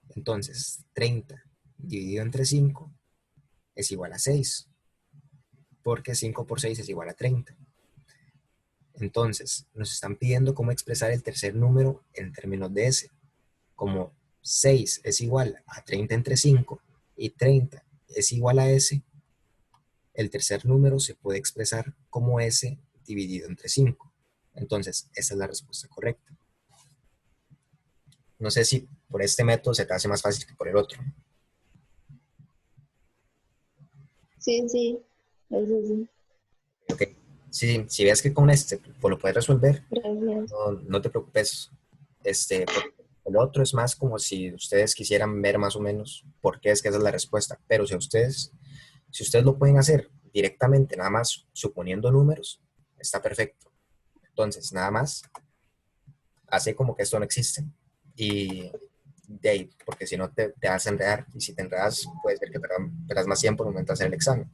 Entonces, 30 dividido entre 5 es igual a 6, porque 5 por 6 es igual a 30. Entonces, nos están pidiendo cómo expresar el tercer número en términos de S. Como 6 es igual a 30 entre 5 y 30 es igual a S, el tercer número se puede expresar como S dividido entre 5. Entonces, esa es la respuesta correcta. No sé si por este método se te hace más fácil que por el otro. Sí, sí, eso sí. Ok. Si ves que con este pues, lo puedes resolver, Gracias. no te preocupes. Porque el otro es más como si ustedes quisieran ver más o menos por qué es que esa es la respuesta. Pero si ustedes lo pueden hacer directamente, nada más suponiendo números, está perfecto. Entonces, nada más, hace como que esto no existe. Y de ahí, porque si no te vas a enredar. Y si te enredas, puede ser que pierdas más tiempo en el momento de hacer el examen.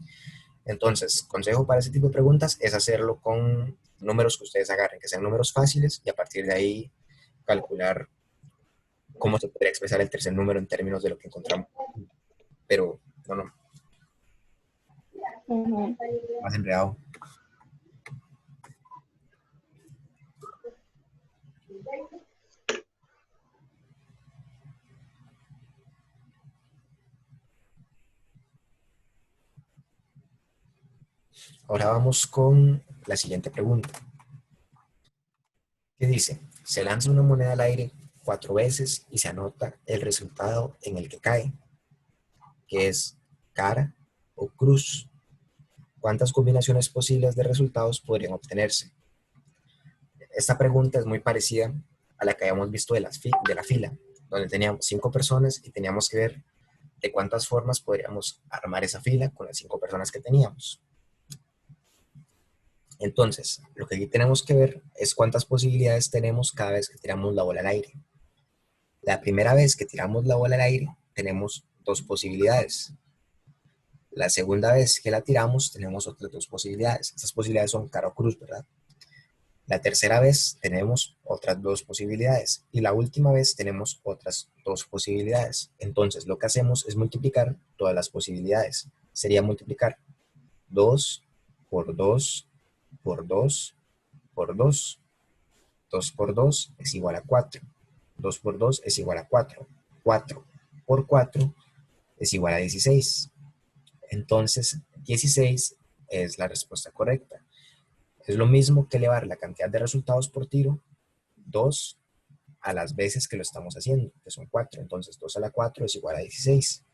Entonces, consejo para ese tipo de preguntas es hacerlo con números que ustedes agarren, que sean números fáciles, y a partir de ahí calcular cómo se podría expresar el tercer número en términos de lo que encontramos. Pero, no, Ajá. más enredado. Ahora vamos con la siguiente pregunta, que dice, se lanza una moneda al aire 4 veces y se anota el resultado en el que cae, que es cara o cruz. ¿Cuántas combinaciones posibles de resultados podrían obtenerse? Esta pregunta es muy parecida a la que habíamos visto de la fila, donde teníamos 5 personas y teníamos que ver de cuántas formas podríamos armar esa fila con las 5 personas que teníamos. Entonces, lo que aquí tenemos que ver es cuántas posibilidades tenemos cada vez que tiramos la bola al aire. La primera vez que tiramos la bola al aire, tenemos 2 posibilidades. La segunda vez que la tiramos, tenemos otras 2 posibilidades. Estas posibilidades son cara o cruz, ¿verdad? La tercera vez tenemos otras 2 posibilidades. Y la última vez tenemos otras 2 posibilidades. Entonces, lo que hacemos es multiplicar todas las posibilidades. Sería multiplicar 2 por 2 por 2 por 2. 2 por 2 es igual a 4. 2 por 2 es igual a 4. 4 por 4 es igual a 16. Entonces, 16 es la respuesta correcta. Es lo mismo que elevar la cantidad de resultados por tiro 2 a las veces que lo estamos haciendo, que son 4. Entonces, 2 a la 4 es igual a 16.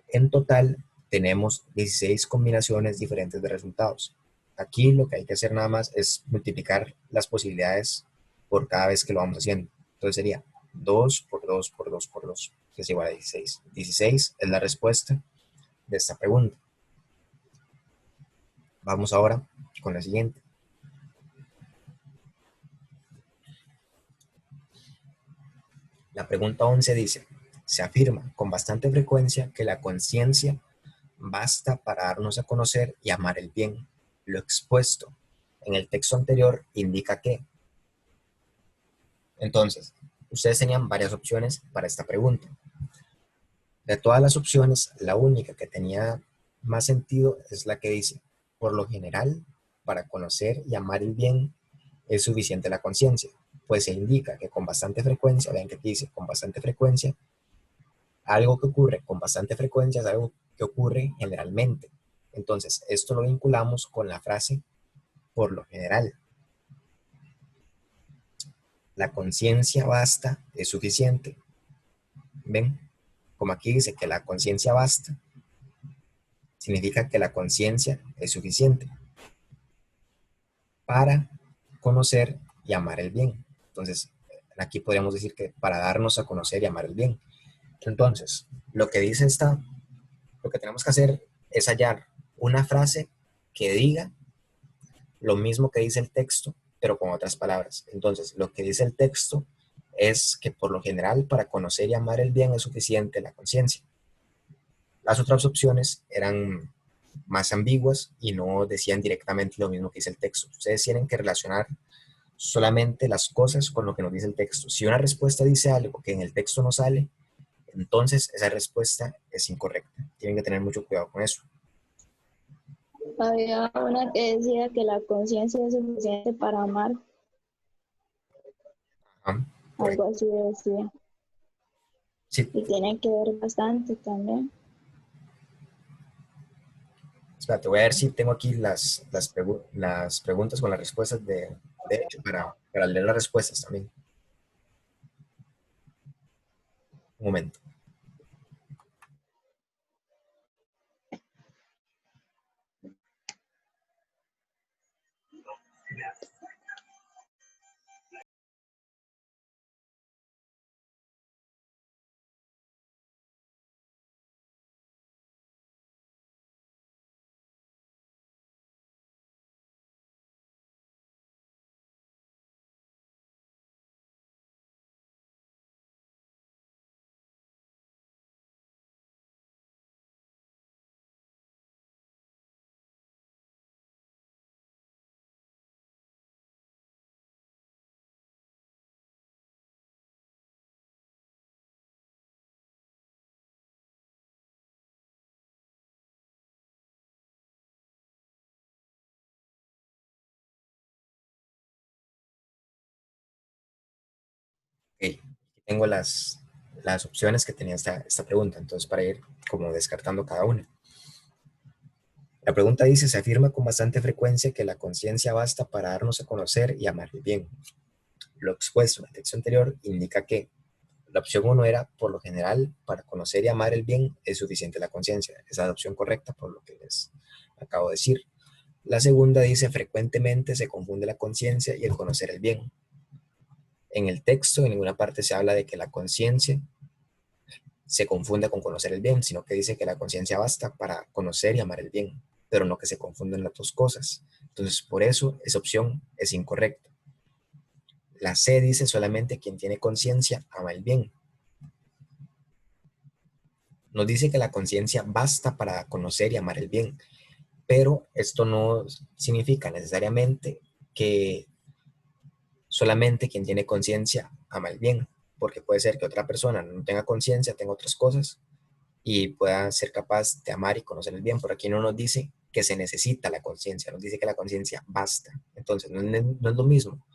En total, tenemos 16 combinaciones diferentes de resultados. Aquí lo que hay que hacer nada más es multiplicar las posibilidades por cada vez que lo vamos haciendo. Entonces sería 2 por 2 por 2 por 2, que es igual a 16. 16 es la respuesta de esta pregunta. Vamos ahora con la siguiente. La pregunta 11 dice, se afirma con bastante frecuencia que la conciencia basta para darnos a conocer y amar el bien. Lo expuesto en el texto anterior indica que. Entonces, ustedes tenían varias opciones para esta pregunta. De todas las opciones, la única que tenía más sentido es la que dice, por lo general, para conocer y amar el bien es suficiente la conciencia, pues se indica que con bastante frecuencia, vean que aquí dice con bastante frecuencia, algo que ocurre con bastante frecuencia es algo que ocurre generalmente. Entonces, esto lo vinculamos con la frase por lo general. La conciencia basta es suficiente. ¿Ven? Como aquí dice que la conciencia basta, significa que la conciencia es suficiente para conocer y amar el bien. Entonces, aquí podríamos decir que para darnos a conocer y amar el bien. Entonces, lo que tenemos que hacer es hallar una frase que diga lo mismo que dice el texto, pero con otras palabras. Entonces, lo que dice el texto es que por lo general para conocer y amar el bien es suficiente la conciencia. Las otras opciones eran más ambiguas y no decían directamente lo mismo que dice el texto. Ustedes tienen que relacionar solamente las cosas con lo que nos dice el texto. Si una respuesta dice algo que en el texto no sale, entonces esa respuesta es incorrecta. Tienen que tener mucho cuidado con eso. Había una que decía que la conciencia es suficiente para amar, Ajá, algo correcto. así decía. Sí, Y tiene que ver bastante también. Espérate, voy a ver si tengo aquí las preguntas con las respuestas de hecho para leer las respuestas también. Un momento. Ok, aquí tengo las opciones que tenía esta pregunta, entonces para ir como descartando cada una. La pregunta dice, se afirma con bastante frecuencia que la conciencia basta para darnos a conocer y amar el bien. Lo expuesto en el texto anterior indica que la opción 1 era, por lo general, para conocer y amar el bien es suficiente la conciencia. Esa es la opción correcta por lo que les acabo de decir. La segunda dice, frecuentemente se confunde la conciencia y el conocer el bien. En el texto, en ninguna parte se habla de que la conciencia se confunda con conocer el bien, sino que dice que la conciencia basta para conocer y amar el bien, pero no que se confunden las dos cosas. Entonces, por eso, esa opción es incorrecta. La C dice solamente quien tiene conciencia ama el bien. Nos dice que la conciencia basta para conocer y amar el bien, pero esto no significa necesariamente que solamente quien tiene conciencia ama el bien, porque puede ser que otra persona no tenga conciencia, tenga otras cosas y pueda ser capaz de amar y conocer el bien. Por aquí no nos dice que se necesita la conciencia, nos dice que la conciencia basta. Entonces, no es lo mismo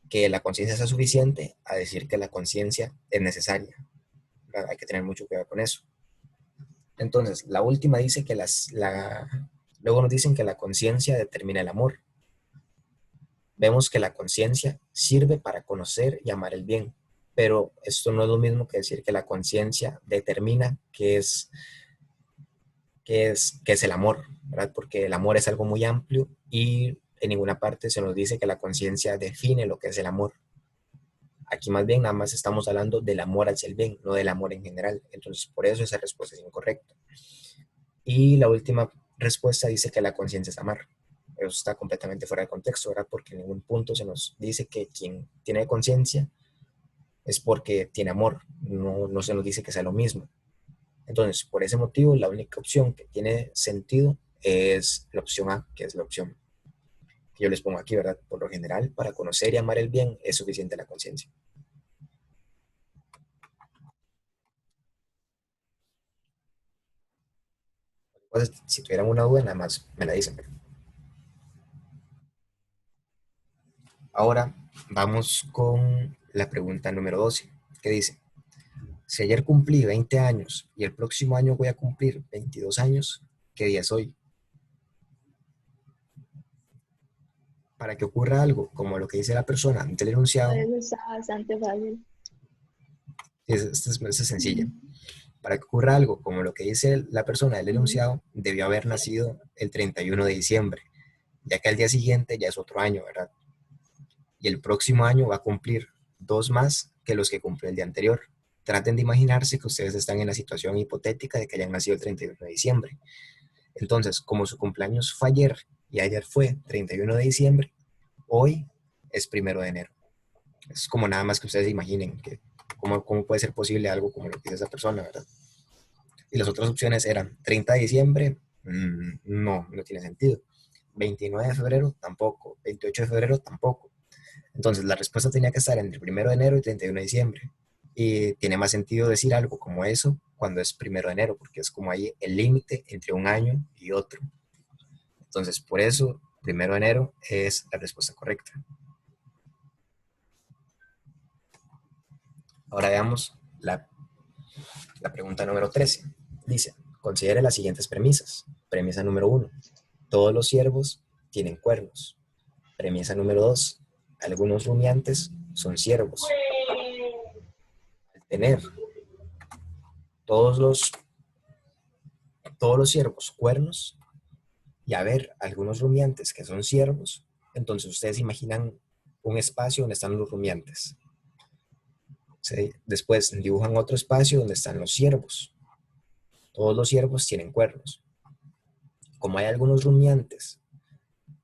que la conciencia sea suficiente a decir que la conciencia es necesaria. Hay que tener mucho cuidado con eso. Entonces, la última dice que luego nos dicen que la conciencia determina el amor. Vemos que la conciencia sirve para conocer y amar el bien, pero esto no es lo mismo que decir que la conciencia determina qué es el amor, ¿verdad? Porque el amor es algo muy amplio y en ninguna parte se nos dice que la conciencia define lo que es el amor. Aquí más bien nada más estamos hablando del amor hacia el bien, no del amor en general. Entonces, por eso esa respuesta es incorrecta. Y la última respuesta dice que la conciencia es amar. Eso está completamente fuera de contexto, ¿verdad? Porque en ningún punto se nos dice que quien tiene conciencia es porque tiene amor. No se nos dice que sea lo mismo. Entonces, por ese motivo, la única opción que tiene sentido es la opción A, que es la opción que yo les pongo aquí, ¿verdad? Por lo general, para conocer y amar el bien es suficiente la conciencia. Entonces, si tuvieran una duda, nada más me la dicen. Ahora vamos con la pregunta número 12, que dice, si ayer cumplí 20 años y el próximo año voy a cumplir 22 años, ¿qué día es hoy? Para que ocurra algo como lo que dice la persona ante el enunciado, Eso está bastante fácil. esta es sencilla. Ujú. Para que ocurra algo como lo que dice la persona del Ujú. enunciado, debió haber nacido el 31 de diciembre, ya que al día siguiente ya es otro año, ¿verdad? Y el próximo año va a cumplir dos más que los que cumplió el día anterior. Traten de imaginarse que ustedes están en la situación hipotética de que hayan nacido el 31 de diciembre. Entonces, como su cumpleaños fue ayer y ayer fue 31 de diciembre, hoy es 1 de enero. Es como nada más que ustedes imaginen que cómo puede ser posible algo como lo que dice esa persona, ¿verdad? Y las otras opciones eran 30 de diciembre, no tiene sentido. 29 de febrero, tampoco. 28 de febrero, tampoco. Entonces, la respuesta tenía que estar entre 1 de enero y 31 de diciembre. Y tiene más sentido decir algo como eso cuando es 1 de enero, porque es como ahí el límite entre un año y otro. Entonces, por eso, 1 de enero es la respuesta correcta. Ahora veamos la pregunta número 13. Dice, Considere las siguientes premisas. Premisa número 1. Todos los ciervos tienen cuernos. Premisa número 2. Algunos rumiantes son ciervos. Al tener todos los ciervos cuernos y haber algunos rumiantes que son ciervos, entonces ustedes imaginan un espacio donde están los rumiantes. ¿Sí? Después dibujan otro espacio donde están los ciervos. Todos los ciervos tienen cuernos. Como hay algunos rumiantes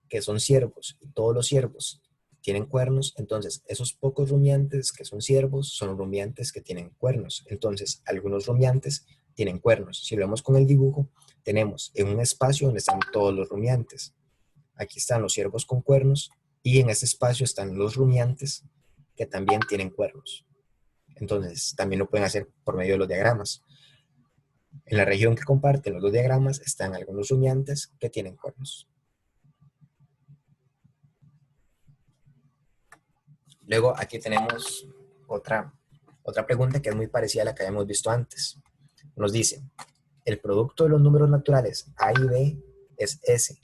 que son ciervos y todos los ciervos tienen cuernos, entonces esos pocos rumiantes que son ciervos son rumiantes que tienen cuernos. Entonces algunos rumiantes tienen cuernos. Si lo vemos con el dibujo, tenemos en un espacio donde están todos los rumiantes. Aquí están los ciervos con cuernos y en este espacio están los rumiantes que también tienen cuernos. Entonces también lo pueden hacer por medio de los diagramas. En la región que comparten los dos diagramas están algunos rumiantes que tienen cuernos. Luego aquí tenemos otra pregunta que es muy parecida a la que habíamos visto antes. Nos dice, el producto de los números naturales A y B es S.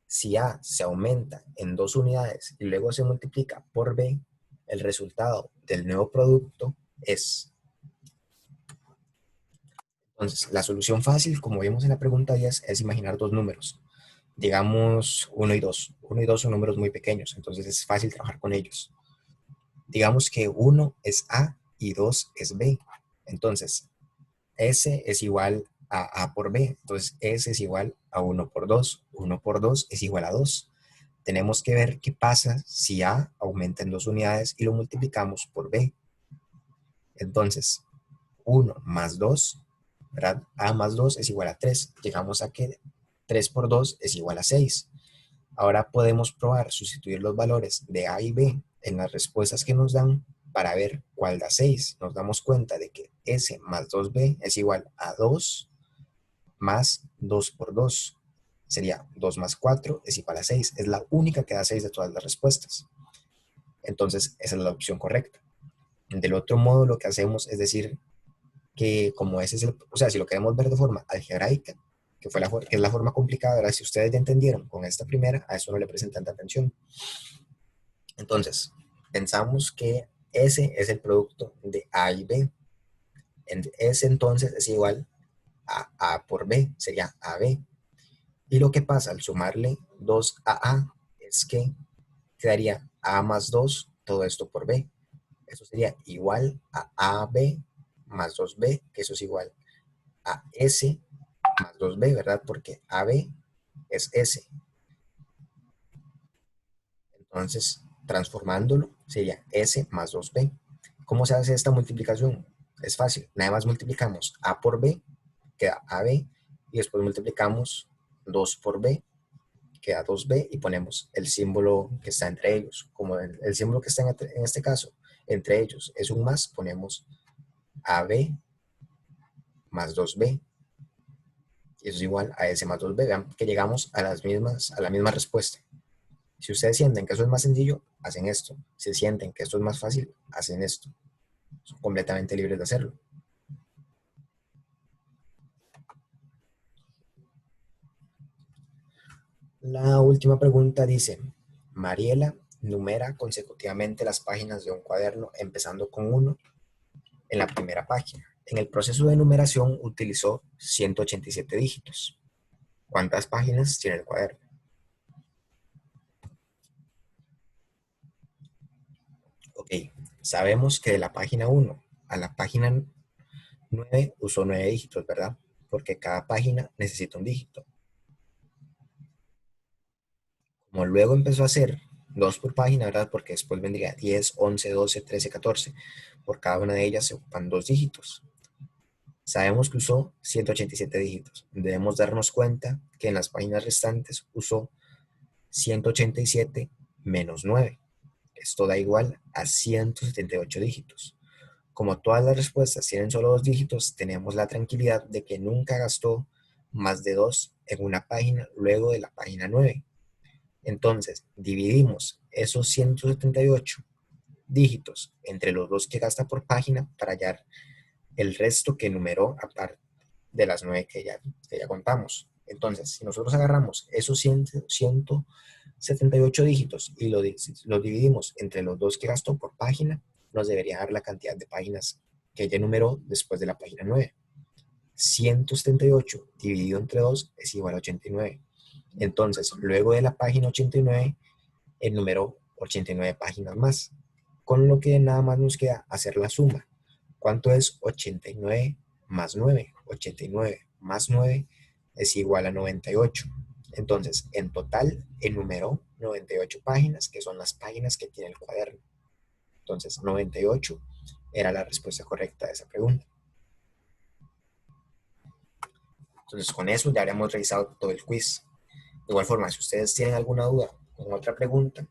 Si A se aumenta en 2 unidades y luego se multiplica por B, el resultado del nuevo producto es. Entonces, la solución fácil, como vimos en la pregunta 10, es imaginar dos números. Digamos 1 y 2. 1 y 2 son números muy pequeños, entonces es fácil trabajar con ellos. Digamos que 1 es A y 2 es B. Entonces, S es igual a A por B. Entonces, S es igual a 1 por 2. 1 por 2 es igual a 2. Tenemos que ver qué pasa si A aumenta en 2 unidades y lo multiplicamos por B. Entonces, 1 más 2, ¿verdad? A más 2 es igual a 3. Llegamos a que 3 por 2 es igual a 6. Ahora podemos probar sustituir los valores de A y B en las respuestas que nos dan para ver cuál da 6. Nos damos cuenta de que S más 2B es igual a 2 más 2 por 2. Sería 2 más 4 es igual a 6. Es la única que da 6 de todas las respuestas. Entonces, esa es la opción correcta. Del otro modo, lo que hacemos es decir que como ese es el, o sea, si lo queremos ver de forma algebraica, que es la forma complicada, ¿verdad? Si ustedes ya entendieron con esta primera, a eso no le prestan tanta atención. Entonces, pensamos que S es el producto de A y B. S entonces es igual a A por B, sería AB. Y lo que pasa al sumarle 2 a A es que quedaría A más 2, todo esto por B. Eso sería igual a AB más 2B, que eso es igual a S más 2B, ¿verdad? Porque AB es S. Entonces, transformándolo, sería S más 2B. ¿Cómo se hace esta multiplicación? Es fácil. Nada más multiplicamos A por B, queda AB, y después multiplicamos 2 por B, queda 2B, y ponemos el símbolo que está entre ellos. Como el símbolo que está en este caso entre ellos es un más, ponemos AB más 2B, y eso es igual a S más 2B. Vean que llegamos a la misma respuesta. Si ustedes sienten que eso es más sencillo, hacen esto. Si sienten que esto es más fácil, hacen esto. Son completamente libres de hacerlo. La última pregunta dice, Mariela numera consecutivamente las páginas de un cuaderno empezando con 1 en la primera página. En el proceso de numeración utilizó 187 dígitos. ¿Cuántas páginas tiene el cuaderno? Ok, sabemos que de la página 1 a la página 9 usó 9 dígitos, ¿verdad? Porque cada página necesita un dígito. Como luego empezó a hacer 2 por página, ¿verdad? Porque después vendría 10, 11, 12, 13, 14. Por cada una de ellas se ocupan 2 dígitos. Sabemos que usó 187 dígitos. Debemos darnos cuenta que en las páginas restantes usó 187 menos 9. Esto da igual a 178 dígitos. Como todas las respuestas tienen solo 2 dígitos, tenemos la tranquilidad de que nunca gastó más de 2 en una página luego de la página 9. Entonces, dividimos esos 178 dígitos entre los 2 que gasta por página para hallar el resto que numeró aparte. de las 9 que ya contamos. Entonces, si nosotros agarramos esos 178 dígitos y los dividimos entre los dos que gastó por página, nos debería dar la cantidad de páginas que ella enumeró después de la página 9. 178 dividido entre 2 es igual a 89. Entonces, luego de la página 89, enumeró 89 páginas más, con lo que nada más nos queda hacer la suma. ¿Cuánto es 89 más 9? 89 más 9 es igual a 98. Entonces, en total, enumeró 98 páginas, que son las páginas que tiene el cuaderno. Entonces, 98 era la respuesta correcta a esa pregunta. Entonces, con eso ya habríamos revisado todo el quiz. De igual forma, si ustedes tienen alguna duda con otra pregunta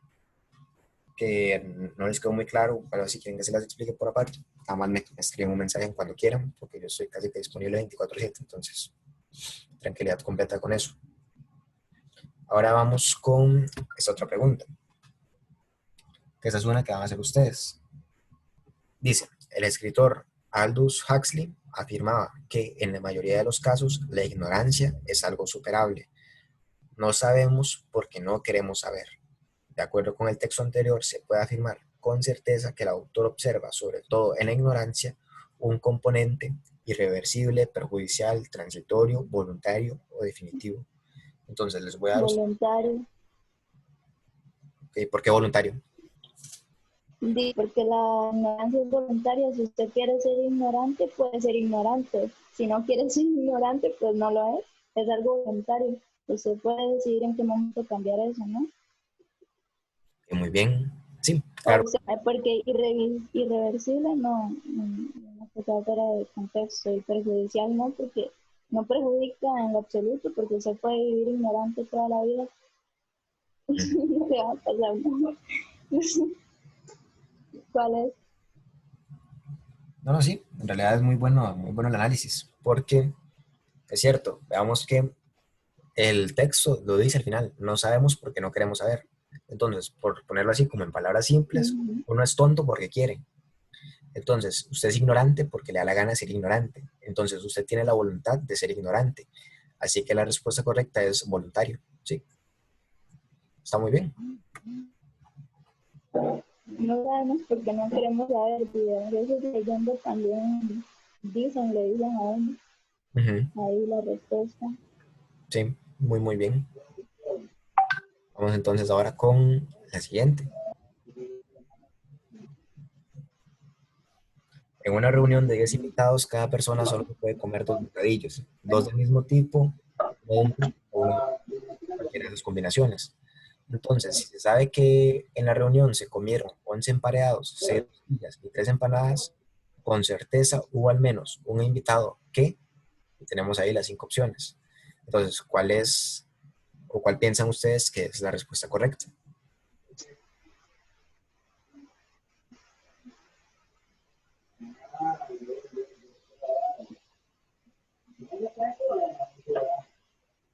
que no les quedó muy claro, pero si quieren que se las explique por aparte, nada más me escriben un mensaje cuando quieran, porque yo estoy casi que disponible 24/7, entonces tranquilidad completa con eso. Ahora vamos con esta otra pregunta, que esa es una que van a hacer ustedes. Dice, el escritor Aldous Huxley afirmaba que en la mayoría de los casos la ignorancia es algo superable. No sabemos porque no queremos saber. De acuerdo con el texto anterior, se puede afirmar con certeza que el autor observa, sobre todo en la ignorancia, un componente irreversible, perjudicial, transitorio, voluntario o definitivo. Entonces les voy a dar... Voluntario. Okay, ¿por qué voluntario? Porque la ignorancia es voluntaria. Si usted quiere ser ignorante, puede ser ignorante. Si no quiere ser ignorante, pues no lo es. Es algo voluntario. Usted puede decidir en qué momento cambiar eso, ¿no? Muy bien, sí, claro. O sea, porque irreversible no se trata de contexto, y perjudicial no, porque no perjudica en lo absoluto, porque usted puede vivir ignorante toda la vida. No le va a pasar nada. ¿Cuál es? No, sí, en realidad es muy bueno el análisis, porque es cierto, veamos que el texto lo dice al final, no sabemos porque no queremos saber. Entonces, por ponerlo así como en palabras simples, uno es tonto porque quiere. Entonces, usted es ignorante porque le da la gana de ser ignorante. Entonces, usted tiene la voluntad de ser ignorante. Así que la respuesta correcta es voluntario. Sí, está muy bien. No sabemos porque no queremos saber, y a veces leyendo también le dicen a uno, ahí la respuesta. Sí, muy bien. Vamos entonces ahora con la siguiente. En una reunión de 10 invitados, cada persona solo puede comer 2 bocadillos, 2 del mismo tipo, o uno, cualquiera de sus combinaciones. Entonces, si se sabe que en la reunión se comieron 11 emparedados, 6 tortillas y 3 empanadas, con certeza hubo al menos un invitado que, y tenemos ahí las 5 opciones. Entonces, ¿cuál es o cuál piensan ustedes que es la respuesta correcta?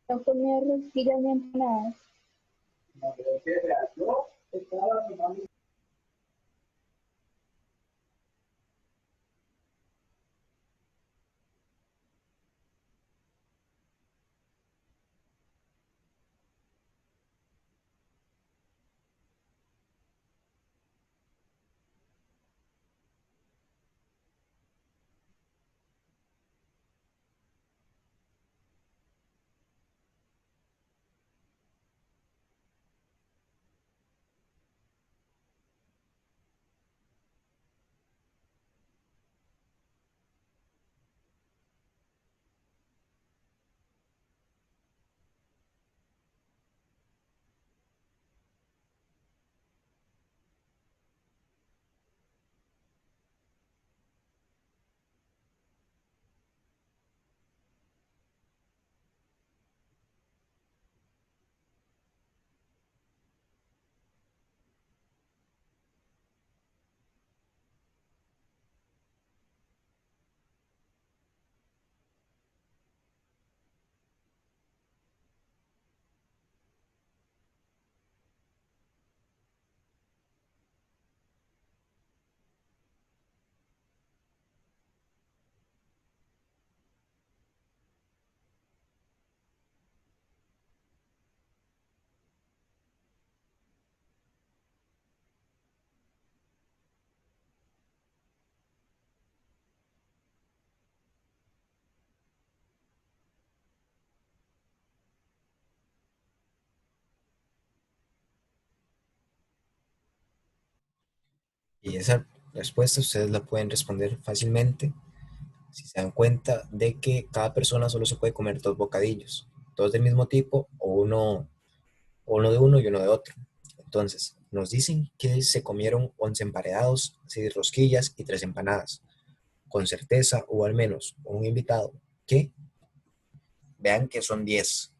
No comía rosquillas ni empanadas. Y esa respuesta ustedes la pueden responder fácilmente si se dan cuenta de que cada persona solo se puede comer dos bocadillos, dos del mismo tipo o uno de uno y uno de otro. Entonces, nos dicen que se comieron 11 emparedados, 6 rosquillas y 3 empanadas. Con certeza, o al menos un invitado que vean que son 10.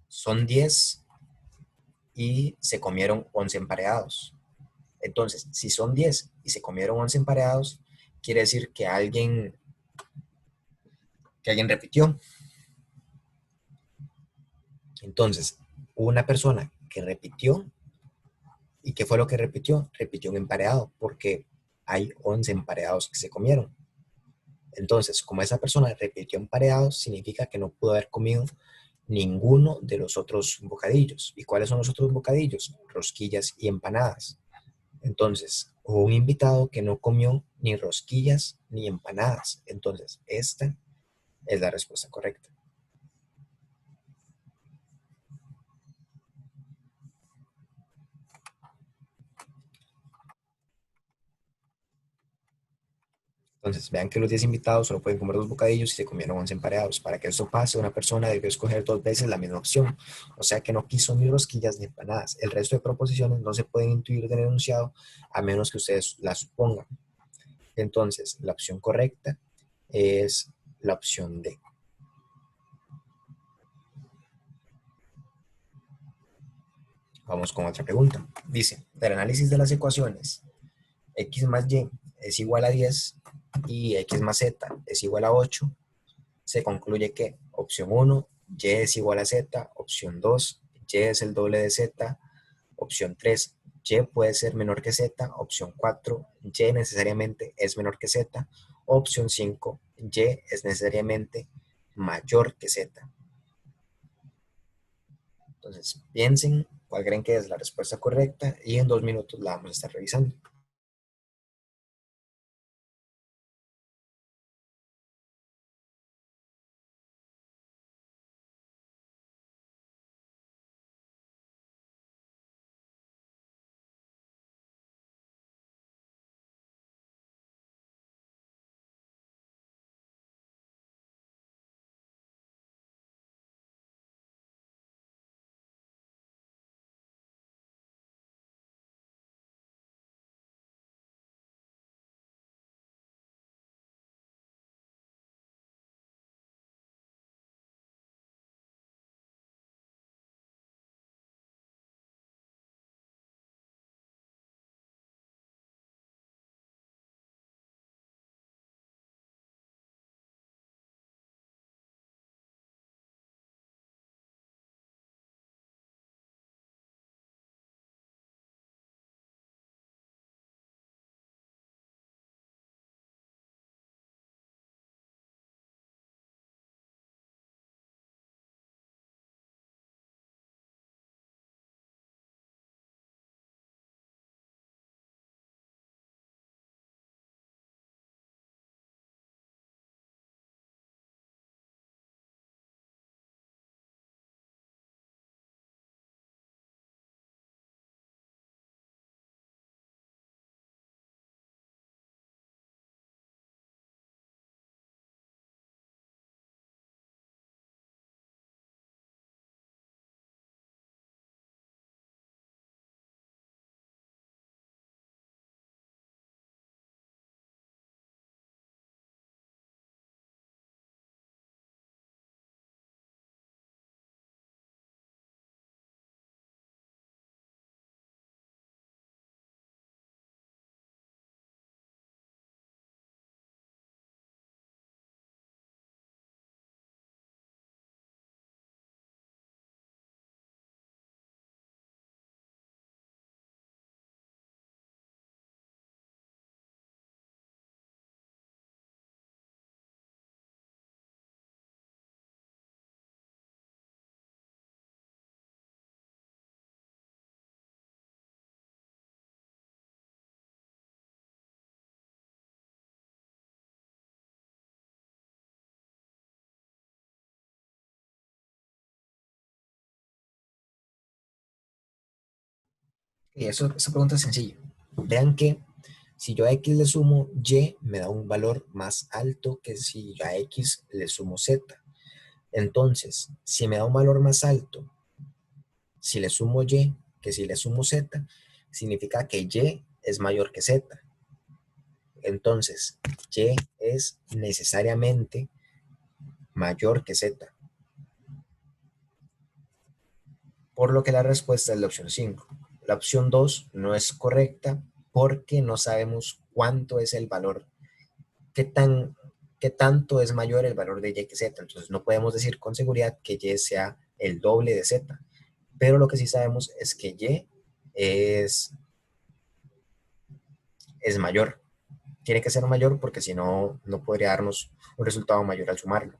Son 10 y se comieron 11 emparedados. Entonces, si son 10 y se comieron 11 emparedados, quiere decir que alguien repitió. Entonces, hubo una persona que repitió. ¿Y qué fue lo que repitió? Repitió un empareado, porque hay 11 emparedados que se comieron. Entonces, como esa persona repitió emparedados, significa que no pudo haber comido ninguno de los otros bocadillos. ¿Y cuáles son los otros bocadillos? Rosquillas y empanadas. Entonces, hubo un invitado que no comió ni rosquillas ni empanadas. Entonces, esta es la respuesta correcta. Entonces, vean que los 10 invitados solo pueden comer dos bocadillos y se comieron 11 emparedados. Para que esto pase, una persona debió escoger dos veces la misma opción. O sea que no quiso ni rosquillas ni empanadas. El resto de proposiciones no se pueden intuir del enunciado a menos que ustedes las supongan. Entonces, la opción correcta es la opción D. Vamos con otra pregunta. Dice, del análisis de las ecuaciones, x más y es igual a 10 y x más z es igual a 8, se concluye que opción 1, y es igual a z, opción 2, y es el doble de z, opción 3, y puede ser menor que z, opción 4, y necesariamente es menor que z, opción 5, y es necesariamente mayor que z. Entonces, piensen cuál creen que es la respuesta correcta y en 2 minutos la vamos a estar revisando. Y esa pregunta es sencilla. Vean que si yo a X le sumo Y, me da un valor más alto que si a X le sumo Z. Entonces, si me da un valor más alto, si le sumo Y que si le sumo Z, significa que Y es mayor que Z. Entonces, Y es necesariamente mayor que Z. Por lo que la respuesta es la opción 5. La opción 2 no es correcta porque no sabemos cuánto es el valor, qué, tan, qué tanto es mayor el valor de Y que Z. Entonces no podemos decir con seguridad que Y sea el doble de Z. Pero lo que sí sabemos es que Y es mayor. Tiene que ser mayor porque si no, no podría darnos un resultado mayor al sumarlo.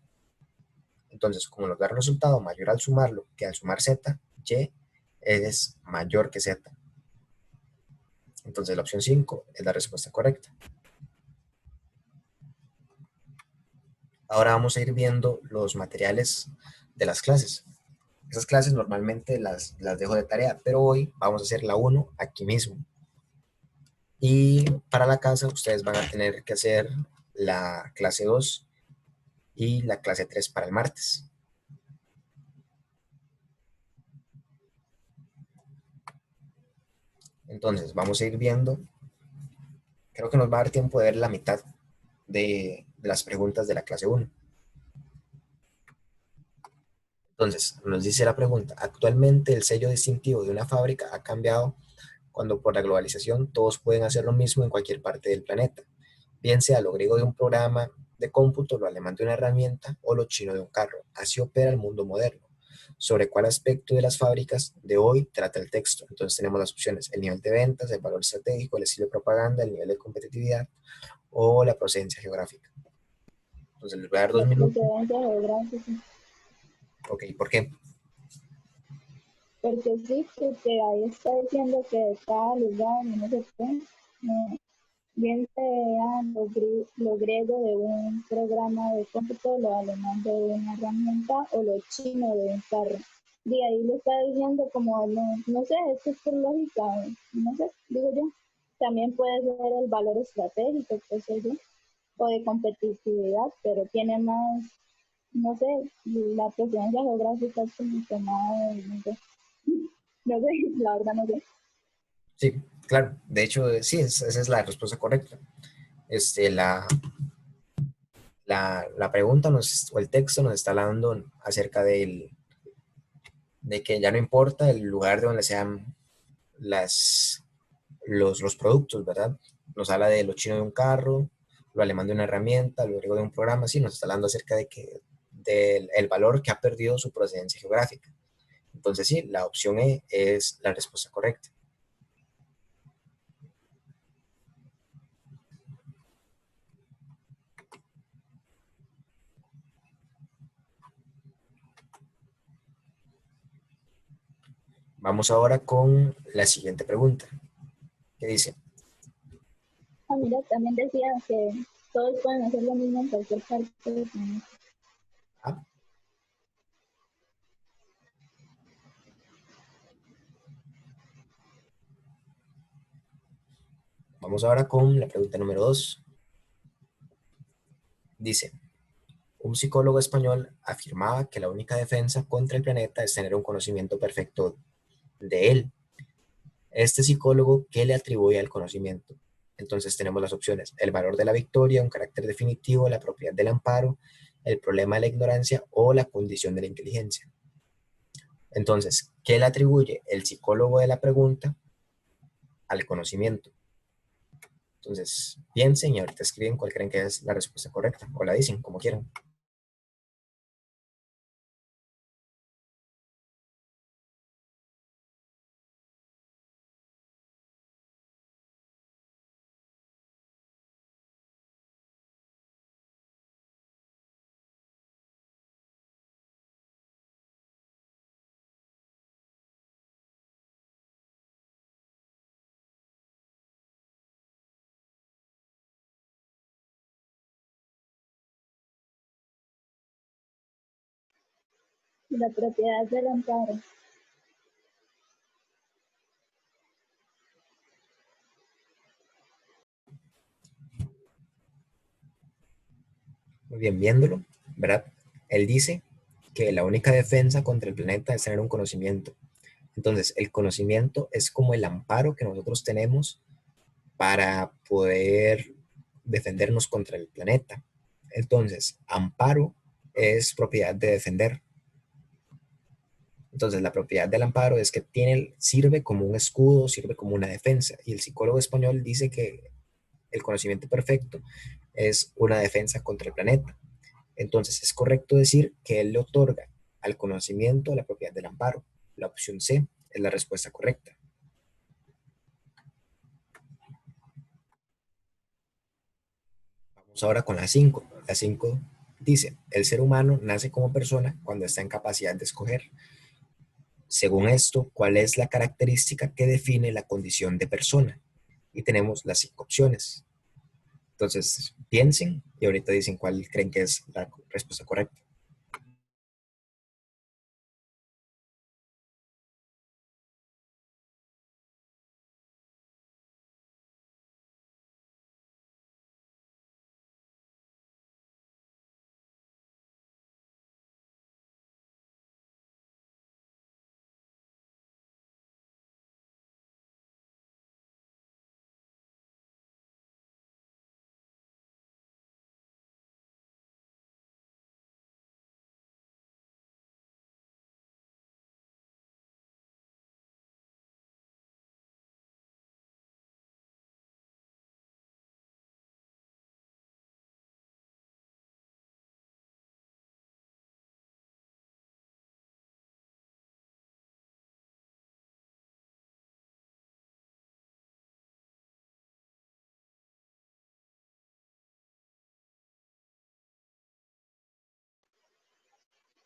Entonces, como nos da un resultado mayor al sumarlo que al sumar Z, Y es mayor que Z. Entonces la opción 5 es la respuesta correcta. Ahora vamos a ir viendo los materiales de las clases. Esas clases normalmente las dejo de tarea, pero hoy vamos a hacer la 1 aquí mismo. Y para la casa ustedes van a tener que hacer la clase 2 y la clase 3 para el martes. Entonces vamos a ir viendo, creo que nos va a dar tiempo de ver la mitad de las preguntas de la clase 1. Entonces, nos dice la pregunta, actualmente el sello distintivo de una fábrica ha cambiado cuando por la globalización todos pueden hacer lo mismo en cualquier parte del planeta, bien sea lo griego de un programa de cómputo, lo alemán de una herramienta o lo chino de un carro. Así opera el mundo moderno. ¿Sobre cuál aspecto de las fábricas de hoy trata el texto? Entonces tenemos las opciones, el nivel de ventas, el valor estratégico, el estilo de propaganda, el nivel de competitividad o la procedencia geográfica. Entonces les voy a dar La 2 minutos. procedencia geográfica. Ok, ¿por qué? Porque sí, porque ahí está diciendo que cada lugar, no sé qué, bien sea lo griego de un programa de cómputo, lo alemán de una herramienta o lo chino de un carro. Y ahí le está diciendo como, no sé, esto es por lógica, no sé, digo yo. También puede ser el valor estratégico, qué sé yo, o de competitividad, pero tiene más, no sé, la preferencia geográfica es como que más, no sé, la verdad no sé. Sí, claro. De hecho, sí, esa es la respuesta correcta. Este, la pregunta o el texto nos está hablando acerca de que ya no importa el lugar de donde sean las, los productos, ¿verdad? Nos habla de lo chino de un carro, lo alemán de una herramienta, lo griego de un programa, sí, nos está hablando acerca de que del el valor que ha perdido su procedencia geográfica. Entonces, sí, la opción E es la respuesta correcta. Vamos ahora con la siguiente pregunta, que dice, Ah, mira, también decía que todos pueden hacer lo mismo en cualquier parte del planeta. ah, vamos ahora con la pregunta número 2. Dice, un psicólogo español afirmaba que la única defensa contra el planeta es tener un conocimiento perfecto de él. Este psicólogo, ¿qué le atribuye al conocimiento? Entonces tenemos las opciones, el valor de la victoria, un carácter definitivo, la propiedad del amparo, el problema de la ignorancia o la condición de la inteligencia. Entonces, ¿qué le atribuye el psicólogo de la pregunta al conocimiento? Entonces, piensen y ahorita escriben cuál creen que es la respuesta correcta o la dicen como quieran. La propiedad del amparo. Muy bien, viéndolo, ¿verdad? Él dice que la única defensa contra el planeta es tener un conocimiento. Entonces, el conocimiento es como el amparo que nosotros tenemos para poder defendernos contra el planeta. Entonces, amparo es propiedad de defender. Entonces, la propiedad del amparo es que sirve como un escudo, sirve como una defensa. Y el psicólogo español dice que el conocimiento perfecto es una defensa contra el planeta. Entonces, es correcto decir que él le otorga al conocimiento la propiedad del amparo. La opción C es la respuesta correcta. Vamos ahora con la 5. La 5 dice, el ser humano nace como persona cuando está en capacidad de escoger. Según esto, ¿cuál es la característica que define la condición de persona? Y tenemos las 5 opciones. Entonces, piensen y ahorita dicen cuál creen que es la respuesta correcta.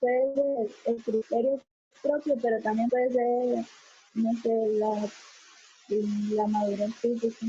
Puede ser el criterio propio, pero también puede ser, no sé, la madurez física.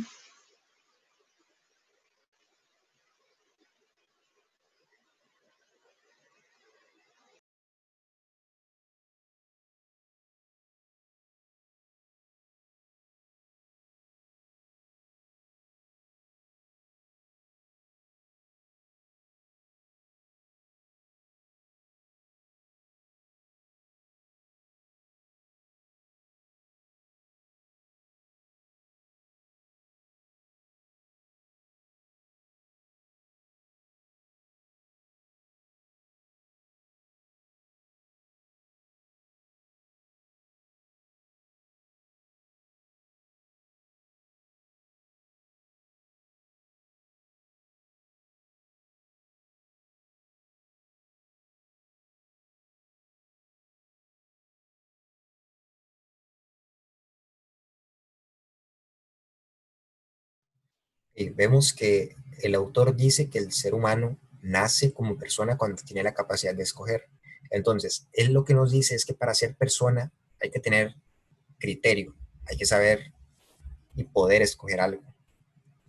Y vemos que el autor dice que el ser humano nace como persona cuando tiene la capacidad de escoger. Entonces, él lo que nos dice es que para ser persona hay que tener criterio, hay que saber y poder escoger algo.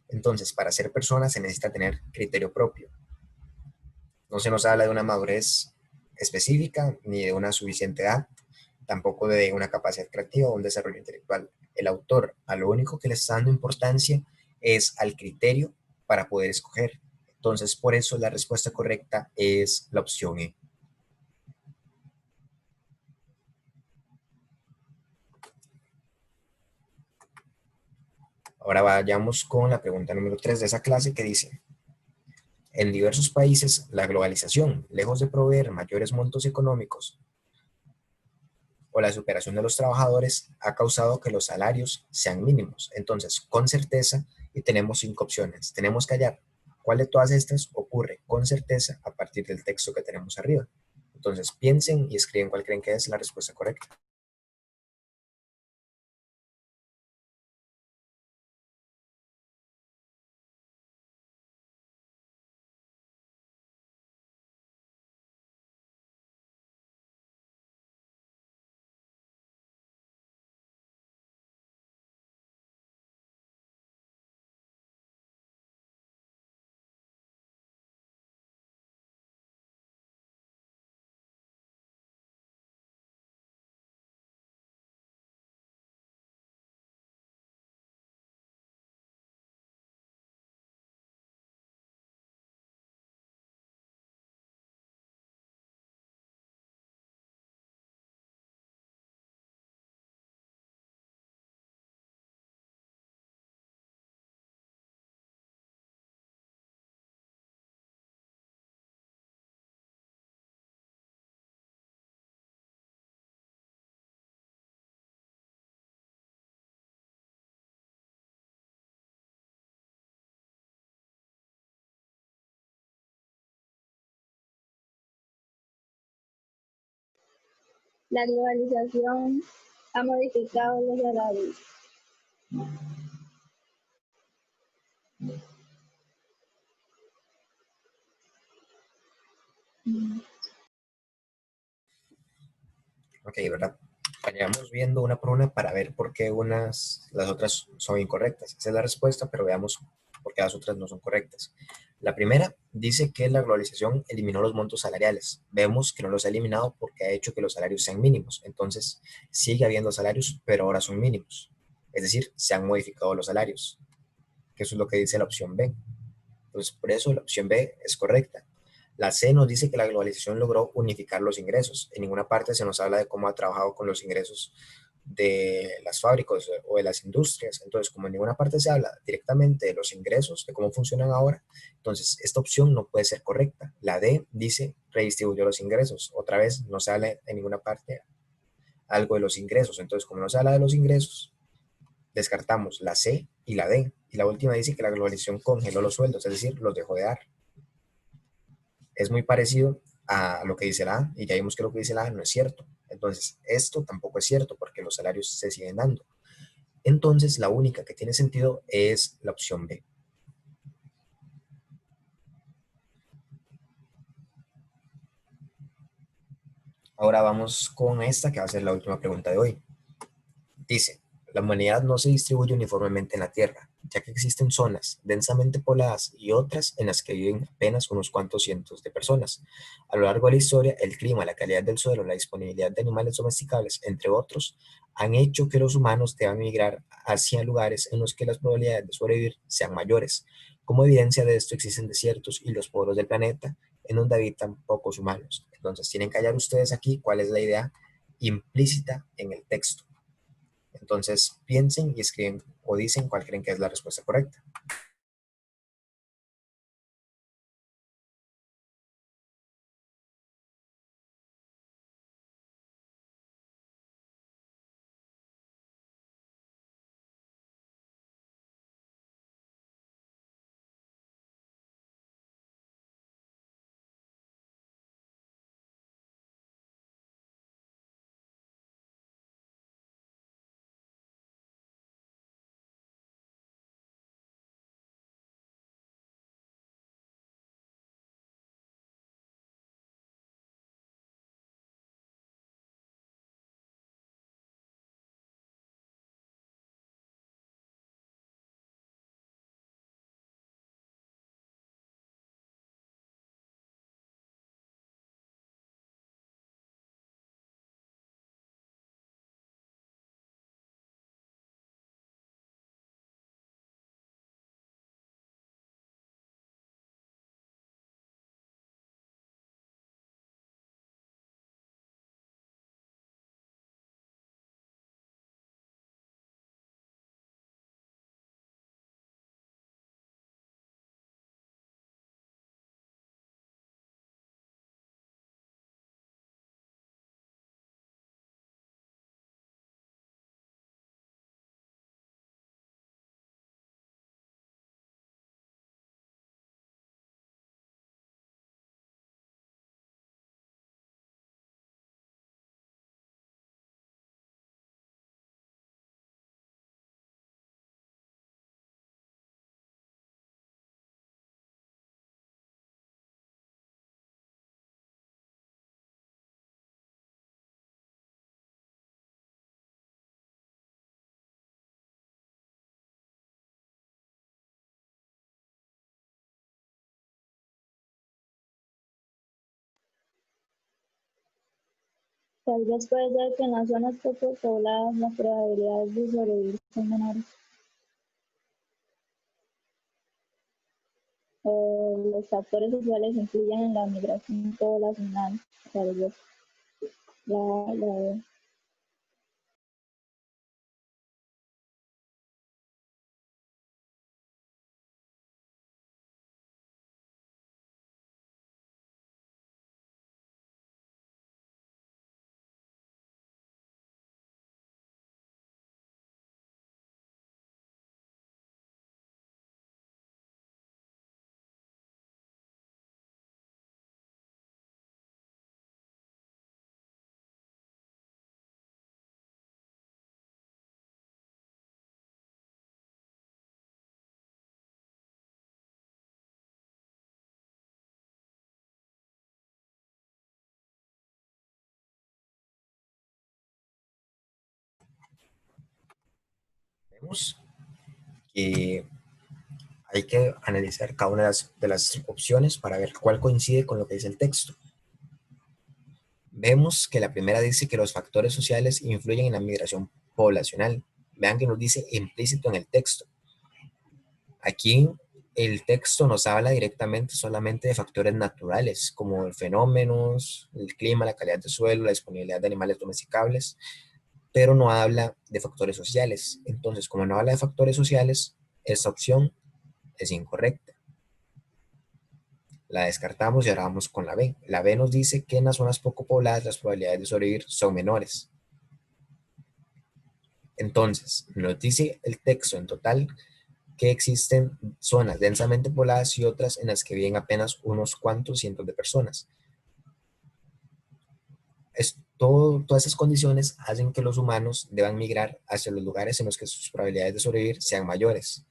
Entonces, para ser persona se necesita tener criterio propio. No se nos habla de una madurez específica ni de una suficiente edad, tampoco de una capacidad creativa o un desarrollo intelectual. El autor a lo único que le está dando importancia es al criterio para poder escoger. Entonces, por eso la respuesta correcta es la opción E. Ahora vayamos con la pregunta número 3 de esa clase que dice, en diversos países, la globalización, lejos de proveer mayores montos económicos o la superación de los trabajadores, ha causado que los salarios sean mínimos. Entonces, con certeza, y tenemos 5 opciones, tenemos que hallar cuál de todas estas ocurre con certeza a partir del texto que tenemos arriba. Entonces, piensen y escriben cuál creen que es la respuesta correcta. La globalización ha modificado los salarios. Ok, ¿verdad? Vayamos viendo una por una para ver por qué las otras son incorrectas. Esa es la respuesta, pero veamos por qué las otras no son correctas. La primera dice que la globalización eliminó los montos salariales. Vemos que no los ha eliminado porque ha hecho que los salarios sean mínimos. Entonces, sigue habiendo salarios, pero ahora son mínimos. Es decir, se han modificado los salarios, que eso es lo que dice la opción B. Entonces, por eso la opción B es correcta. La C nos dice que la globalización logró unificar los ingresos. En ninguna parte se nos habla de cómo ha trabajado con los ingresos de las fábricas o de las industrias. Entonces, como en ninguna parte se habla directamente de los ingresos, de cómo funcionan ahora, entonces esta opción no puede ser correcta. La D dice redistribuyó los ingresos. Otra vez no se habla en ninguna parte algo de los ingresos. Entonces, como no se habla de los ingresos, descartamos la C y la D. Y la última dice que la globalización congeló los sueldos, es decir, los dejó de dar. Es muy parecido a lo que dice la A, y ya vimos que lo que dice la A no es cierto. Entonces, esto tampoco es cierto porque los salarios se siguen dando. Entonces, la única que tiene sentido es la opción B. Ahora vamos con esta que va a ser la última pregunta de hoy. Dice, la humanidad no se distribuye uniformemente en la Tierra, ya que existen zonas densamente pobladas y otras en las que viven apenas unos cuantos cientos de personas. A lo largo de la historia, el clima, la calidad del suelo, la disponibilidad de animales domesticables, entre otros, han hecho que los humanos deban migrar hacia lugares en los que las probabilidades de sobrevivir sean mayores. Como evidencia de esto, existen desiertos y los pueblos del planeta en donde habitan pocos humanos. Entonces, tienen que hallar ustedes aquí cuál es la idea implícita en el texto. Entonces piensen y escriben o dicen cuál creen que es la respuesta correcta. Tal vez puede ser que en las zonas poco pobladas las probabilidades de sobrevivir son menores. Los factores sociales influyen en la migración poblacional. Tal vez la vemos que hay que analizar cada una de las opciones para ver cuál coincide con lo que dice el texto. Vemos que la primera dice que los factores sociales influyen en la migración poblacional. Vean que nos dice implícito en el texto. Aquí el texto nos habla directamente solamente de factores naturales, como fenómenos, el clima, la calidad del suelo, la disponibilidad de animales domesticables, pero no habla de factores sociales. Entonces, como no habla de factores sociales, esta opción es incorrecta. La descartamos y ahora vamos con la B. La B nos dice que en las zonas poco pobladas las probabilidades de sobrevivir son menores. Entonces, nos dice el texto en total que existen zonas densamente pobladas y otras en las que viven apenas unos cuantos cientos de personas. Todas esas condiciones hacen que los humanos deban migrar hacia los lugares en los que sus probabilidades de sobrevivir sean mayores.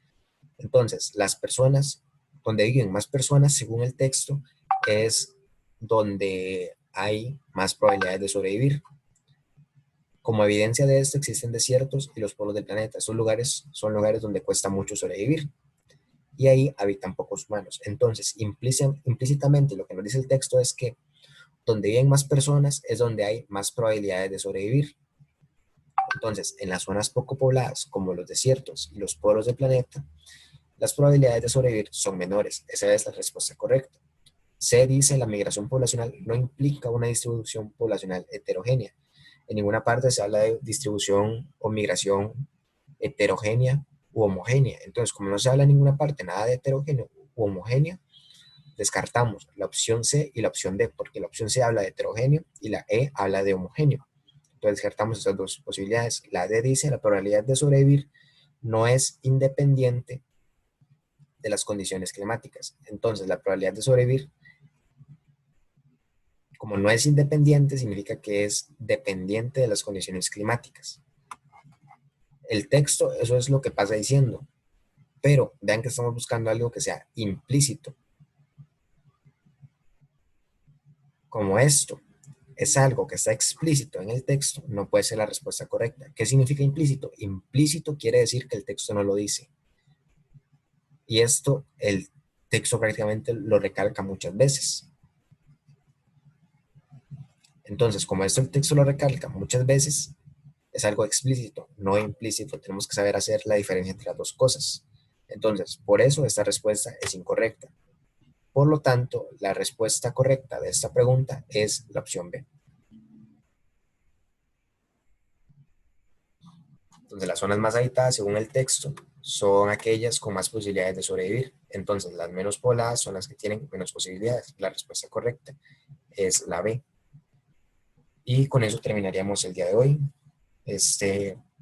Entonces, las personas donde viven más personas, según el texto, es donde hay más probabilidades de sobrevivir. Como evidencia de esto, existen desiertos y los polos del planeta. Esos lugares son lugares donde cuesta mucho sobrevivir y ahí habitan pocos humanos. Entonces, implícitamente lo que nos dice el texto es que donde viven más personas es donde hay más probabilidades de sobrevivir. Entonces, en las zonas poco pobladas, como los desiertos y los polos del planeta, las probabilidades de sobrevivir son menores. Esa es la respuesta correcta. C dice, la migración poblacional no implica una distribución poblacional heterogénea. En ninguna parte se habla de distribución o migración heterogénea u homogénea. Entonces, como no se habla en ninguna parte nada de heterogéneo u homogéneo, descartamos la opción C y la opción D, porque la opción C habla de heterogéneo y la E habla de homogéneo. Entonces descartamos esas dos posibilidades. La D dice, la probabilidad de sobrevivir no es independiente de las condiciones climáticas. Entonces, la probabilidad de sobrevivir, como no es independiente, significa que es dependiente de las condiciones climáticas. El texto, eso es lo que pasa diciendo, pero vean que estamos buscando algo que sea implícito. Como esto es algo que está explícito en el texto, no puede ser la respuesta correcta. ¿Qué significa implícito? Implícito quiere decir que el texto no lo dice. Y esto el texto prácticamente lo recalca muchas veces. Entonces, como esto el texto lo recalca muchas veces, es algo explícito, no implícito. Tenemos que saber hacer la diferencia entre las dos cosas. Entonces, por eso esta respuesta es incorrecta. Por lo tanto, la respuesta correcta de esta pregunta es la opción B. Entonces, las zonas más habitadas, según el texto, son aquellas con más posibilidades de sobrevivir. Entonces, las menos pobladas son las que tienen menos posibilidades. La respuesta correcta es la B. Y con eso terminaríamos el día de hoy.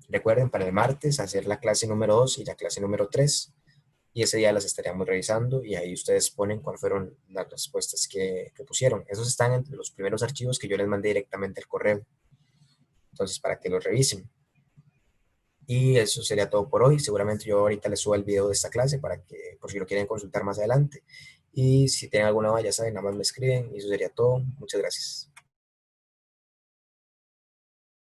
Recuerden para el martes hacer la clase número 2 y la clase número 3. Y ese día las estaríamos revisando y ahí ustedes ponen cuáles fueron las respuestas que pusieron. Esos están entre los primeros archivos que yo les mandé directamente al correo. Entonces, para que los revisen. Y eso sería todo por hoy. Seguramente yo ahorita les subo el video de esta clase para que, por si lo quieren consultar más adelante. Y si tienen alguna duda, ya saben, nada más me escriben y eso sería todo. Muchas gracias.